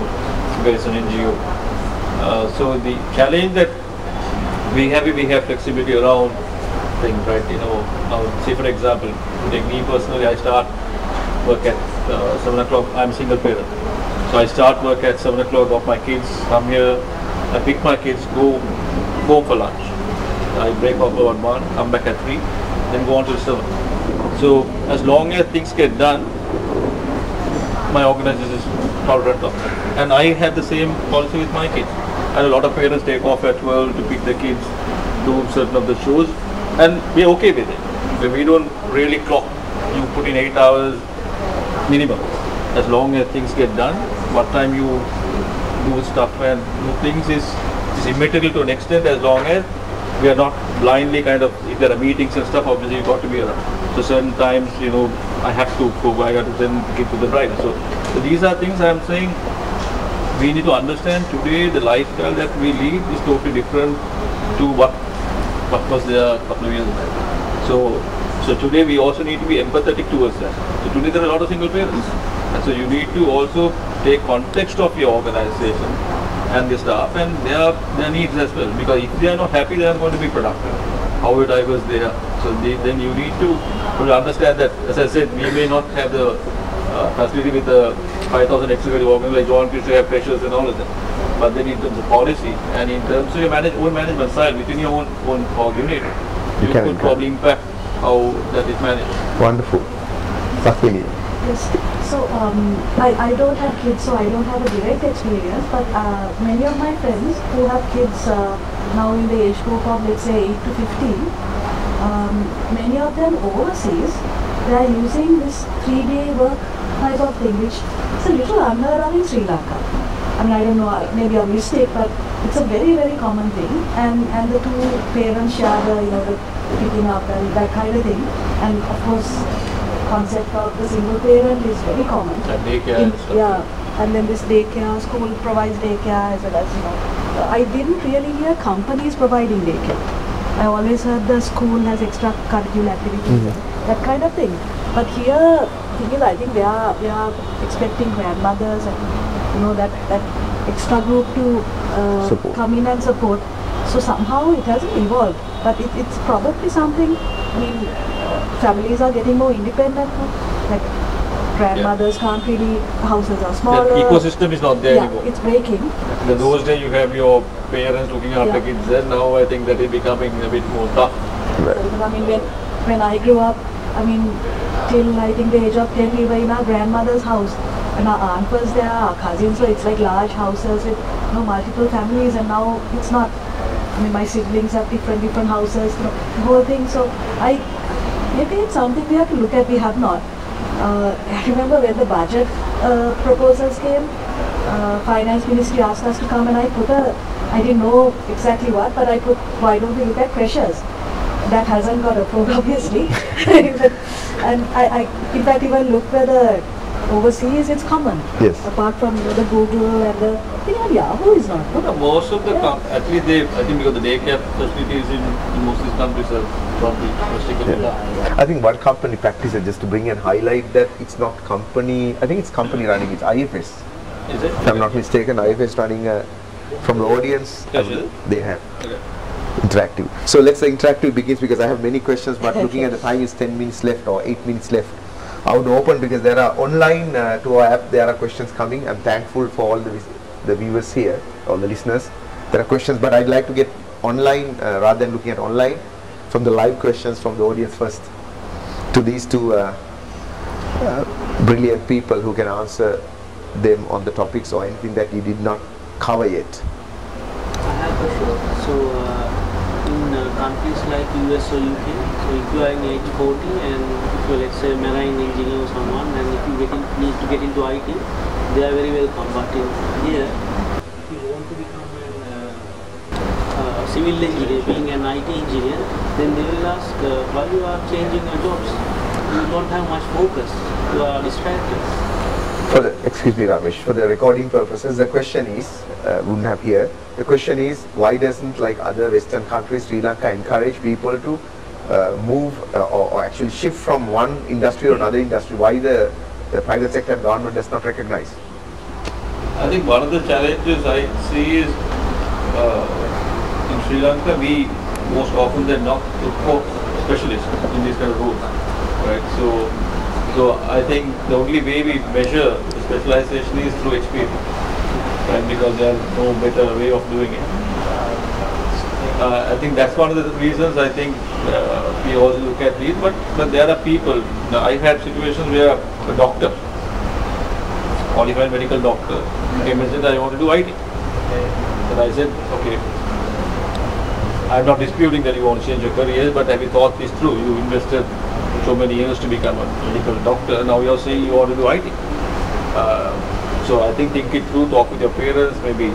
where it's an NGO. So the challenge that we have flexibility around things, right? Say for example, to take me personally, I start work at 7 o'clock. I'm a single parent. So I start work at 7 o'clock, drop my kids, come here, I pick my kids, go home for lunch. I break off about 1, come back at 3, then go on to the 7. So as long as things get done, my organization is tolerant of that. And I had the same policy with my kids. And a lot of parents take off at 12 to pick the kids to certain of the shows, and we're okay with it. So we don't really clock. You put in 8 hours minimum. As long as things get done, what time you do stuff and do things is immaterial to an extent, as long as we are not blindly kind of, if there are meetings and stuff, obviously you've got to be around. So certain times, I have to go, I have to send the kid to the bride. So these are things I'm saying, we need to understand today the lifestyle that we lead is totally different to what was there a couple of years back. So today we also need to be empathetic towards that. So today there are a lot of single parents. And so you need to also take context of your organization and the staff and their needs as well. Because if they are not happy, they are going to be productive. However diverse they are. So then you need to understand that, as I said, we may not have the facility with the 5,000 executive organizations like John Chris, you have pressures and all of that. But then in terms of policy and in terms of your own management style within your own org unit, you could probably impact how that is managed. Wonderful. Lakmini. Yes. So I don't have kids, so I don't have a direct experience. But many of my friends who have kids now in the age group of, let's say, 8 to 15, many of them overseas, they are using this 3-day work type of thing, which is a little unheard of in Sri Lanka. I mean, I don't know, maybe a mistake, but it's a very, very common thing. And the two parents share the picking up and that kind of thing. And of course, concept of the single parent is very common. And daycare. Yeah, and then this daycare, school provides daycare as well as, I didn't really hear companies providing daycare. I always heard the school has extracurricular activities, that kind of thing. But here, thing is, I think we are expecting grandmothers and that extra group to come in and support. So somehow it hasn't evolved, but it's probably something. I mean, families are getting more independent. Like grandmothers can't really, houses are smaller. The ecosystem is not there anymore. It's breaking. In those days you have your parents looking after kids, and now I think that is becoming a bit more tough. Right. Because I mean, when I grew up, I mean, till I think the age of 10, we were in our grandmother's house. And our aunt was there, our cousins, so it's like large houses with multiple families, and now it's not. I mean, my siblings have different houses, the whole thing. So maybe it's something we have to look at. We have not. I remember when the budget proposals came, Finance Ministry asked us to come, and I didn't know exactly what, but I put, why don't we look at pressures? That hasn't got approved, obviously. And I in fact, even look whether overseas it's common. Yes. Apart from the Google and the Yahoo is not. No? Most of the at least I think because the daycare facilities in most of these countries are probably restricted. I think one company practices, just to bring and highlight that it's not company. I think it's company running. It's IFS. Is it? If I'm not mistaken, IFS running from the audience. They have. Okay. Interactive. So let's say interactive begins, because I have many questions, but looking at the time is 10 minutes left or 8 minutes left. I would open, because there are online to our app, there are questions coming. I'm thankful for all the viewers here, all the listeners. There are questions, but I'd like to get online rather than looking at online, from the live questions from the audience first, to these two brilliant people who can answer them on the topics or anything that you did not cover yet. I have a question. So in countries like US or UK, so if you are in age 40 and if you are, let's say, marine engineer or someone, and if you need to get into IT, they are very welcome. But in here, if you want to become a civil engineer, being an IT engineer, then they will ask why you are changing your jobs. You don't have much focus. You are distracted. Excuse me, Ramesh, for the recording purposes, the question is, wouldn't have here, the question is, why doesn't, like other Western countries, Sri Lanka encourage people to move or actually shift from one industry to another industry? Why the private sector and government does not recognize? I think one of the challenges I see is in Sri Lanka, we most often than not look for specialists in these kind of roles, right? So I think the only way we measure the specialization is through experience, right? Because there is no better way of doing it. I think that's one of the reasons I think we also look at these. But there are people. Now, I've had situations where a doctor qualified medical doctor, came and said, I want to do IT. And I said, okay, I'm not disputing that you want to change your career, but have you thought this through? You invested so many years to become a medical doctor, now you're saying you want to do IT. So I think it through, talk with your parents, maybe.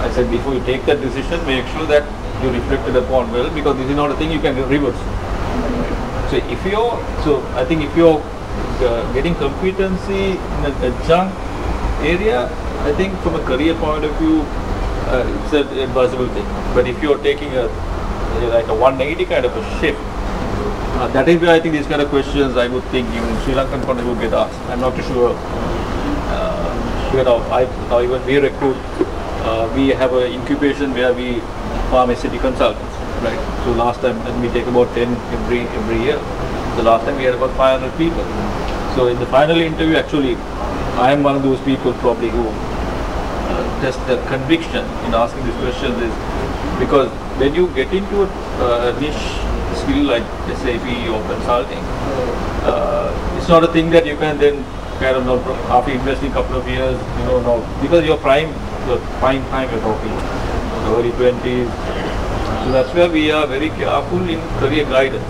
I said before you take that decision, make sure that you reflected upon well, because this is not a thing you can reverse. So I think if you're getting competency in an adjunct area, I think from a career point of view, it's an advisable thing. But if you're taking like a 180 kind of a shift, that is where I think these kind of questions I would think even Sri Lankan context would get asked. I'm not too sure. Now even we recruit, we have an incubation where we farm SCT consultants, right? So last time, and we take about 10 every year. The last time we had about 500 people. So in the final interview, actually, I am one of those people probably who test the conviction in asking these questions, is because when you get into a niche skill like SAP or consulting, it's not a thing that you can then kind of know after investing a couple of years, because your prime time you're talking, early 20s. So that's where we are very careful in career guidance.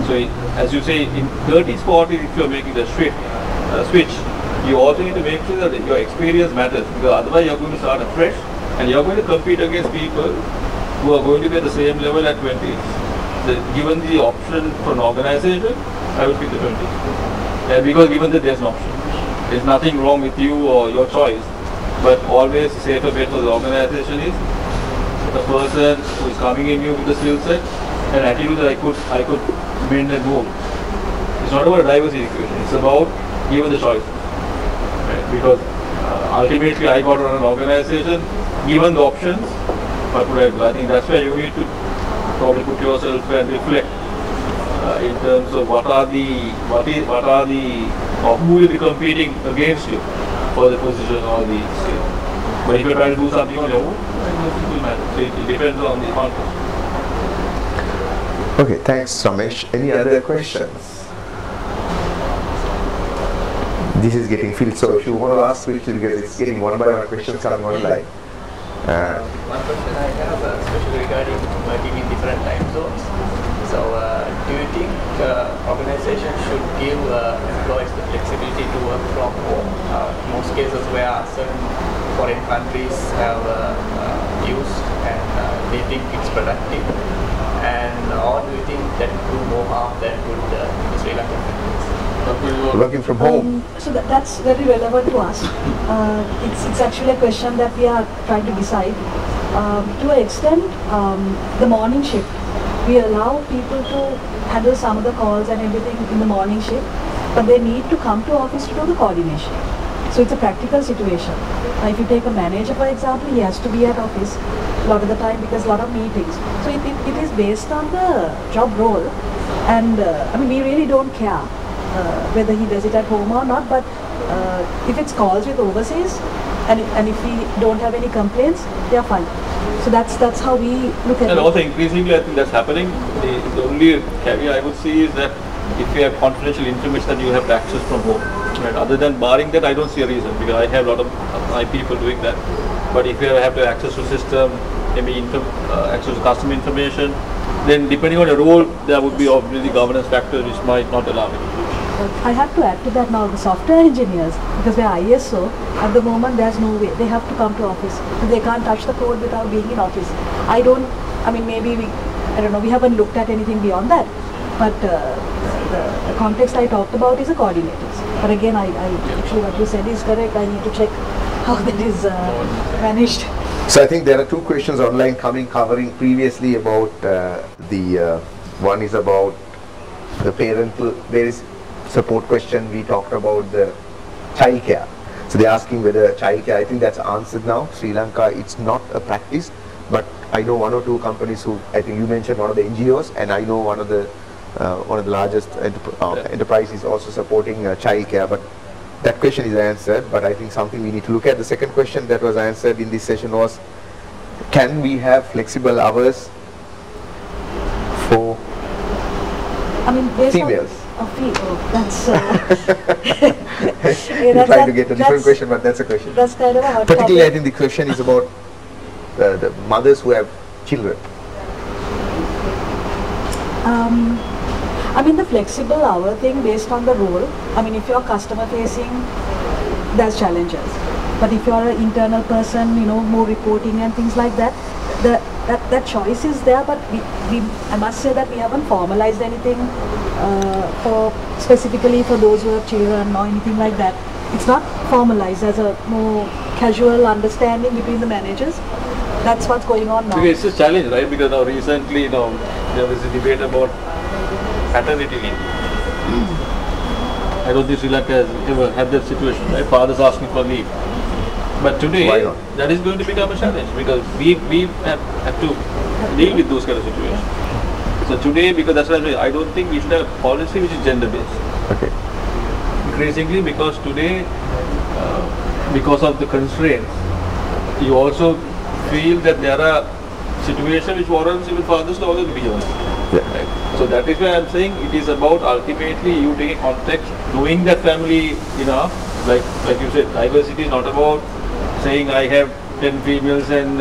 So as you say, in 30s, 40s, if you're making the switch, you also need to make sure that your experience matters, because otherwise you're going to start afresh and you're going to compete against people who are going to be at the same level at 20s. So given the option for an organization, I would pick the 20s. Because given that there's an option, there's nothing wrong with you or your choice, but always the safer bet for the organization is the person who is coming in with the skill set and attitude that I could bend and move. It's not about a diversity equation, it's about given the choice. Right? Because ultimately I got on an organization, given the options, what would I do? I think that's where you need to probably put yourself and reflect in terms of who will be competing against you for the position or the skill. But if you're trying to do something on your own, it will matter. So it depends on the context. Okay, thanks Ramesh. Any other questions? This is getting filled, so if you want to ask, it's getting one by one questions coming online. One question I have, especially regarding working in different time zones. So, do you think organizations should give employees the flexibility to work from home? Most cases where certain foreign countries have used and they think it's productive. And or do you think that do more harm than good in Sri Lankan countries? Working from home. So that's very relevant to us. It's actually a question that we are trying to decide. To an extent, the morning shift, we allow people to handle some of the calls and everything in the morning shift, but they need to come to office to do the coordination. So it's a practical situation. If you take a manager, for example, he has to be at office a lot of the time because a lot of meetings. So it is based on the job role, and we really don't care whether he does it at home or not, but if it's calls with overseas and if we don't have any complaints, they are fine. So that's how we look at it. And also increasingly I think that's happening. The only caveat I would see is that if you have confidential information that you have access from home. Right? Other than barring that, I don't see a reason, because I have a lot of my people doing that. But if you have to access to system, maybe access to customer information, then depending on the role, there would be obviously governance factors which might not allow it. I have to add to that now, the software engineers, because we are ISO, at the moment there's no way. They have to come to office. They can't touch the code without being in office. Maybe we haven't looked at anything beyond that. But the context I talked about is the coordinators. But again, actually what you said is correct. I need to check how that is managed. So I think there are two questions online covering previously about one is about the parental, there is support question, we talked about the childcare. So they're asking whether childcare, I think that's answered now. Sri Lanka, it's not a practice, but I know one or two companies who, I think you mentioned one of the NGOs, and I know one of the largest enterprises also supporting childcare, but that question is answered. But I think something we need to look at. The second question that was answered in this session was, can we have flexible hours for females? That's You're trying to get a different question, but that's a question. That's kind of a hot Particularly, I topic. think the question is about the mothers who have children. I mean, the flexible hour thing based on the role. I mean, if you're customer facing, there's challenges. But if you're an internal person, you know, more reporting and things like that, that choice is there. But I must say that we haven't formalized anything for specifically for those who have children or anything like that. It's not formalized as a more casual understanding between the managers. That's what's going on now. Because it's a challenge, right? Because now recently, you know, there was a debate about paternity leave. I don't think Sri Lanka has ever had that situation, right? Fathers asking for leave. But today, Why not? that is going to become a challenge because we have to deal with those kind of situations. So today, because that's why I don't think we should have a policy which is gender-based. Okay. Increasingly, because today, because of the constraints, you also feel that there are situations which warrants even fathers to always be on. Yeah. Right? So that is why I'm saying it is about ultimately you taking context, knowing that family enough. Like you said, diversity is not about saying I have 10 females and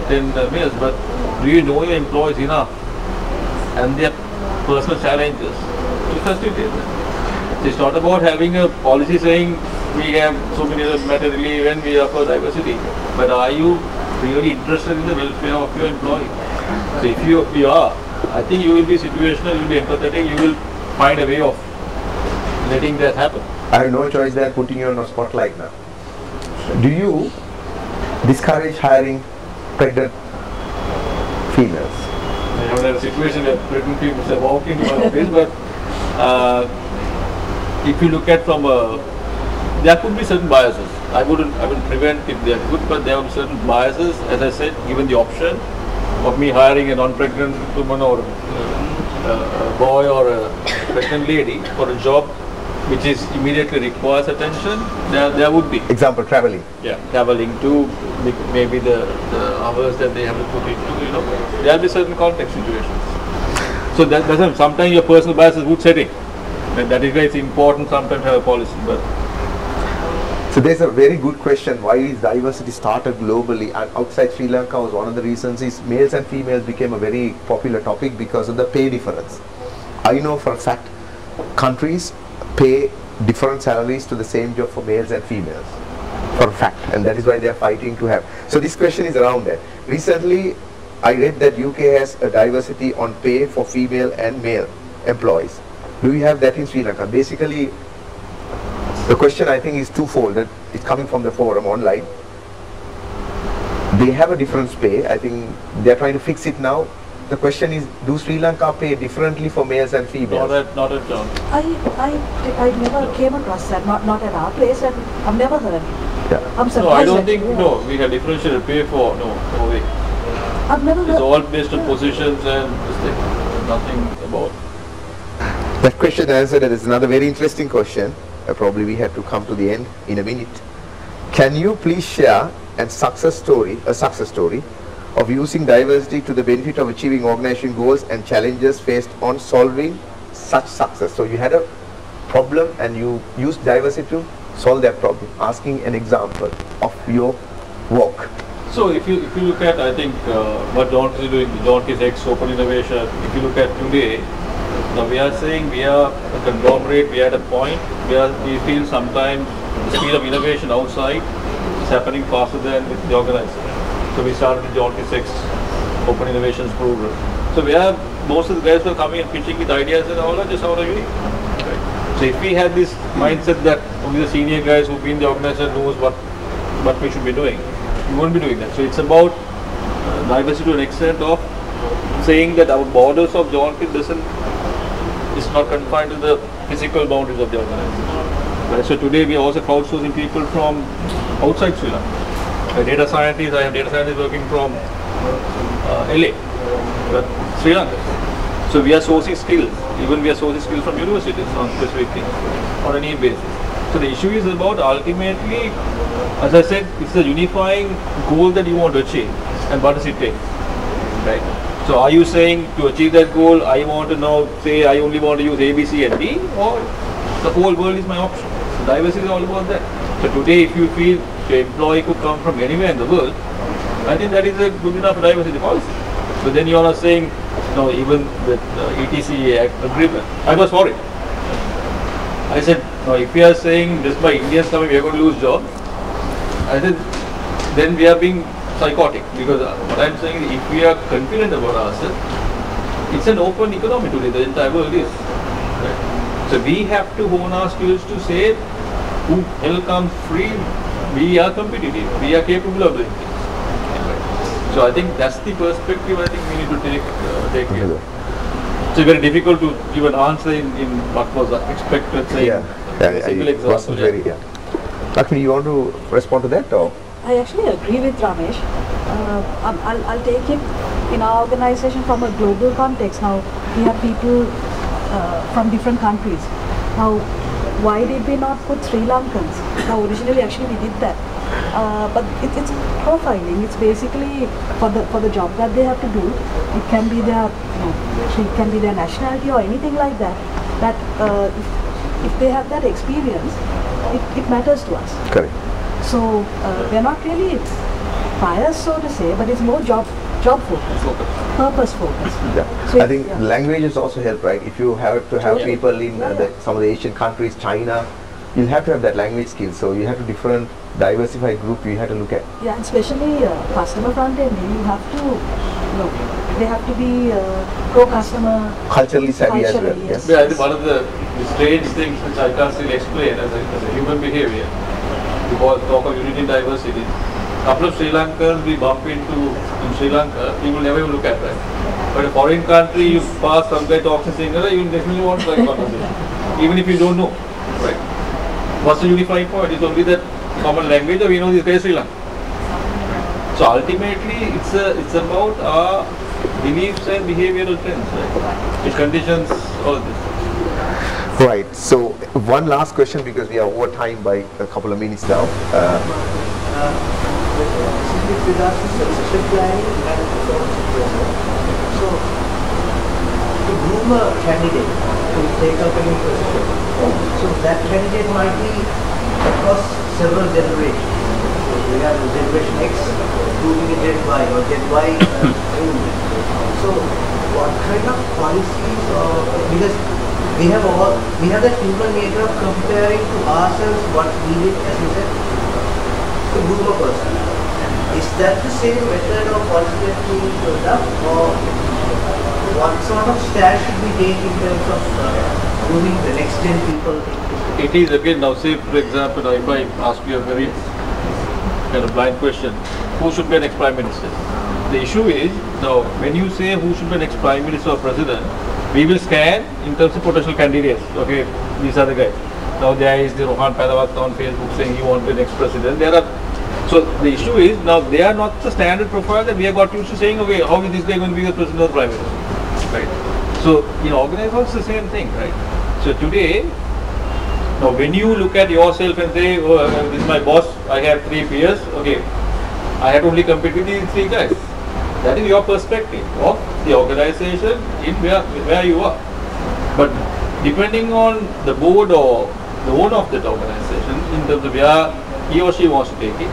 10 males, but do you know your employees enough and their personal challenges to facilitate them? It's not about having a policy saying we have so many maternity leave and we offer diversity, but are you really interested in the welfare of your employee? So if you are, I think you will be situational, you will be empathetic, you will find a way of letting that happen. I have no choice than putting you on a spotlight now. Do you discourage hiring pregnant females? I haven't had a situation where pregnant people have walked into my office, but if you look at from there could be certain biases. I wouldn't prevent if they are good, but there are certain biases, as I said, given the option of me hiring a non-pregnant woman or a boy or a pregnant lady for a job which is immediately requires attention, there would be. Example, traveling. Yeah, traveling to maybe the hours that they have to put into, you know, there will be certain context situations. So that's sometimes your personal biases would set in. And that is why it's important sometimes to have a policy. But So there's a very good question, why is diversity started globally and outside Sri Lanka was one of the reasons is males and females became a very popular topic because of the pay difference. I know for a fact countries pay different salaries to the same job for males and females, for a fact, and that is why they are fighting to have. So this question is around that. Recently I read that UK has a diversity on pay for female and male employees. Do you have that in Sri Lanka? Basically the question I think is twofold, that it's coming from the forum online. They have a different pay, I think they're trying to fix it now. The question is, do Sri Lanka pay differently for males and females? not at John. I never came across that, not at our place, and I've never heard. Yeah. I'm surprised. No, I don't actually, think, yeah. no, we have differentiated pay for, no way. I've never It's heard. all based on positions and this thing, nothing about. That question answered, that is another very interesting question. Probably we have to come to the end in a minute. Can you please share a success story of using diversity to the benefit of achieving organization goals and challenges faced on solving such success? So you had a problem and you used diversity to solve that problem. Asking an example of your work. So if you look at, I think what John is doing, John is ex-open innovation. If you look at today, now we are saying we are a conglomerate. We are at a point where we feel sometimes the speed of innovation outside is happening faster than with the organization. So we started the John X Open Innovations program. So we have most of the guys who are coming and pitching with ideas and all that just out of unique. Right? So if we had this mindset that only the senior guys who've been in the organization knows what we should be doing, we won't be doing that. So it's about diversity to an extent of saying that our borders of John is not confined to the physical boundaries of the organization. Right? So today we are also crowdsourcing people from outside Sri Lanka. Data scientists, I have data scientists working from LA, but Sri Lanka. So we are sourcing skills, even we are sourcing skills from universities on specific things on a need basis. So the issue is about ultimately, as I said, it's a unifying goal that you want to achieve and what does it take, right? So are you saying to achieve that goal, I want to now say I only want to use A, B, C and D, or the whole world is my option? So diversity is all about that. So today if you feel your employee could come from anywhere in the world, I think that is a good enough diversity policy. So then you are not saying, no, even with ETC agreement, I was for it. I said, no, if we are saying just by Indians coming we are going to lose jobs, I said, then we are being psychotic, because what I am saying is if we are confident about ourselves, it's an open economy today, the entire world is. Right? So we have to hone our skills to say, who hell comes free, we are competitive, we are capable of doing things. Right? So I think that's the perspective I think we need to take here. It's very difficult to give an answer in what was expected, saying single example. Lakmini, you want to respond to that? Or? I actually agree with Ramesh. I'll take it in our organization from a global context. Now, we have people from different countries. Now, why did we not put Sri Lankans? Now, originally, actually, we did that. But it's profiling. It's basically for the job that they have to do. It can be their, it can be their nationality or anything like that. That if they have that experience, it matters to us. Correct. So we're not really biased, so to say, but it's more job focused, purpose focused. Yeah. So I think languages also help, right? If you have to have people in some of the Asian countries, China, you'll have to have that language skill. So you have to different diversified group you have to look at. Yeah, and especially customer front end, you have to, they have to be pro-customer, culturally savvy as well. Yes. Yeah, I think one of the strange things which I can't still explain as a human behavior, because talk of unity and diversity. A couple of Sri Lankans we bump into in Sri Lanka, people never even look at that. But a foreign country, you pass some guy talks in Singapore, you definitely want to try conversation, even if you don't know. Right? What's the unifying point? It's only that common language, or we know this guy is Sri Lanka. So ultimately, it's about our beliefs and behavioral trends, right? Which conditions all of this. Right. So one last question, because we are over time by a couple of minutes now. With regards to succession planning and so to groom a candidate to take up any position, so that candidate might be across several generations. So we have generation X grooming a Gen Y or Gen Y. So what kind of policies, because we have that human nature of comparing to ourselves what we did, as you said, to groom a person. Is that the same method of policy that we adopt, or what sort of stand should we take in terms of grooming the next gen people? It is again, now say for example, if I ask you a very kind of blind question, who should be an next Prime Minister? The issue is, now when you say who should be next Prime Minister or President, we will scan in terms of potential candidates. Okay, these are the guys. Now there is the Rohan Padawat on Facebook saying he wants to be next President. There are, so the issue is, now they are not the standard profile that we have got used to saying, okay, how is this guy going to be the President or Prime Minister? Right? So in organization it's the same thing, right? So today, now when you look at yourself and say, oh, this is my boss, I have 3 peers, okay, I have to only compete with these 3 guys. That is your perspective of the organization in where you are. But depending on the board or the owner of that organization, in terms of where he or she wants to take it,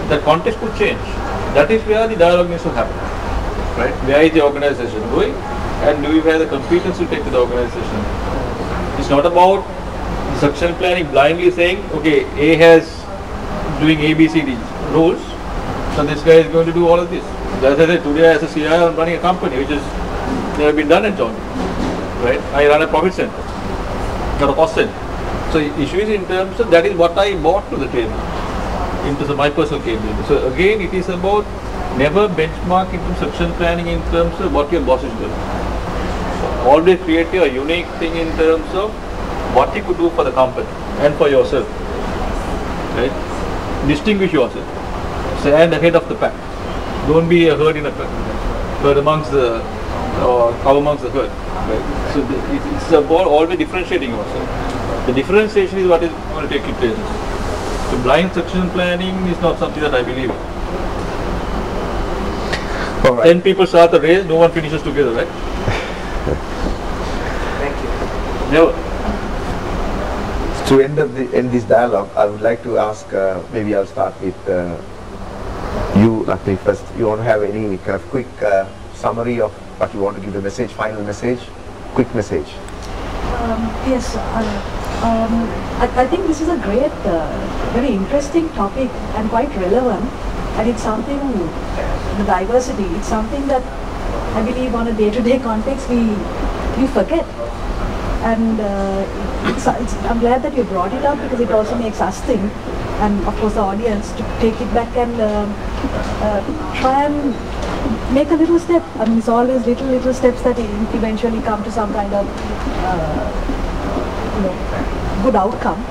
the context could change. That is where the dialogue needs to happen. Right? Where is the organization going, and do we have the competence to take to the organization? It's not about the succession planning blindly saying, okay, A has doing A, B, C, D roles, so this guy is going to do all of this. As I said, today as a CIO, I'm running a company which has never been done in John. Right? I run a profit center, not a cost center. So the issue is in terms of that is what I brought to the table, in terms of my personal capability. So again, it is about never benchmark into succession planning in terms of what your boss is doing. So always create a unique thing in terms of what you could do for the company and for yourself. Right? Distinguish yourself. Stand ahead of the pack. Don't be a herd in a pack. Herd amongst the cow amongst the herd. Right? So it's about always differentiating yourself. The differentiation is what is going to take you places. So blind succession planning is not something that I believe in. All right. 10 people start the race, no one finishes together, right? Thank you. Never. To end this dialogue, I would like to ask, maybe I'll start with you, Lakmini, first. You want to have any kind of quick summary of what you want to give the message, final message, quick message? Yes, I think this is a great, very interesting topic and quite relevant, and it's something, the diversity, it's something that I believe on a day-to-day context we forget. And I'm glad that you brought it up, because it also makes us think, and of course the audience, to take it back and try and make a little step. I mean, it's always little steps that eventually come to some kind of good outcome.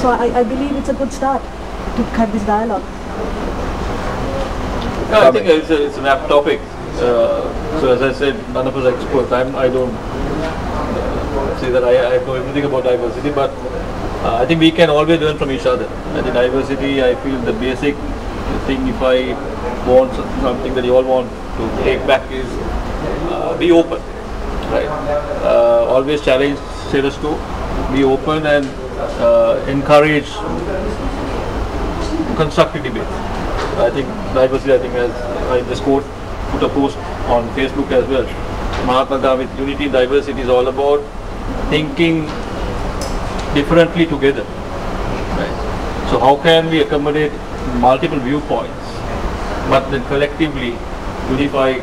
So I believe it's a good start to have this dialogue. Yeah, I think it's an apt topic. So as I said, none of us are experts. I don't say that I know everything about diversity, but I think we can always learn from each other. And in diversity, I feel the basic thing, if I want something that you all want to take back, is be open, right? Always challenge status quo, be open, and encourage constructive debate. I think diversity, as I just put a post on Facebook as well. Mahatma Gandhi, unity in diversity is all about thinking differently together, right? So how can we accommodate multiple viewpoints, but then collectively unify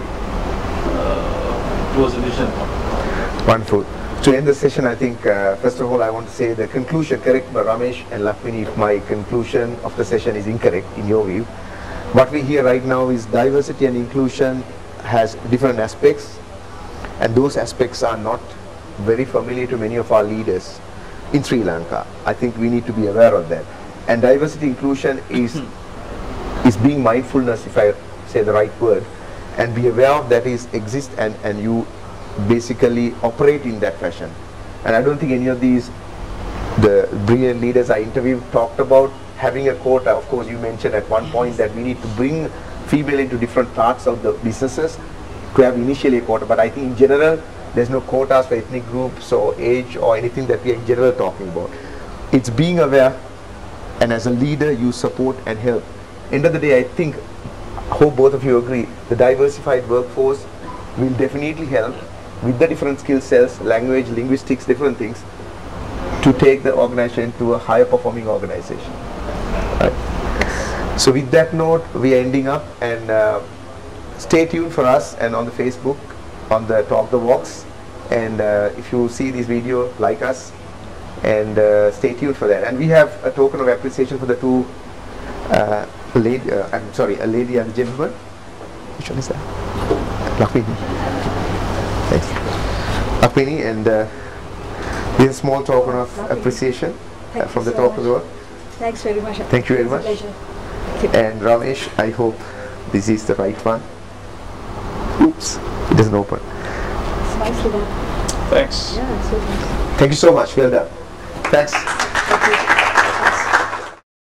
towards a decision point? Wonderful. To end the session, I think, first of all, I want to say the conclusion, correct by Ramesh and Lakmini, if my conclusion of the session is incorrect in your view. What we hear right now is diversity and inclusion has different aspects, and those aspects are not very familiar to many of our leaders in Sri Lanka. I think we need to be aware of that. And diversity inclusion is being mindfulness, if I say the right word, and be aware of that is exist, and you basically operate in that fashion. And I don't think any of these, the brilliant leaders I interviewed, talked about having a quota. Of course, you mentioned at one point that we need to bring female into different parts of the businesses to have initially a quota, but I think in general there's no quotas for ethnic groups or age or anything that we are in general talking about. It's being aware, and as a leader you support and help. End of the day, I think, hope both of you agree, the diversified workforce will definitely help with the different skill sets, language, linguistics, different things, to take the organization to a higher performing organization. Right. So with that note, we are ending up, and stay tuned for us and on the Facebook, on the Talk the Walks, and if you see this video, like us, and stay tuned for that. And we have a token of appreciation for the two a lady and a gentleman. Which one is that? Lakmini. Thanks. Lakmini, and this is a small token of appreciation from the Talk of the Walk. Thanks very much. Thank you very much. Pleasure. And Ramesh, I hope this is the right one. Oops, it doesn't open. It's nicely done. Thanks. Yeah, it's so nice. Thank you so much. Well done. Thanks. Thank you.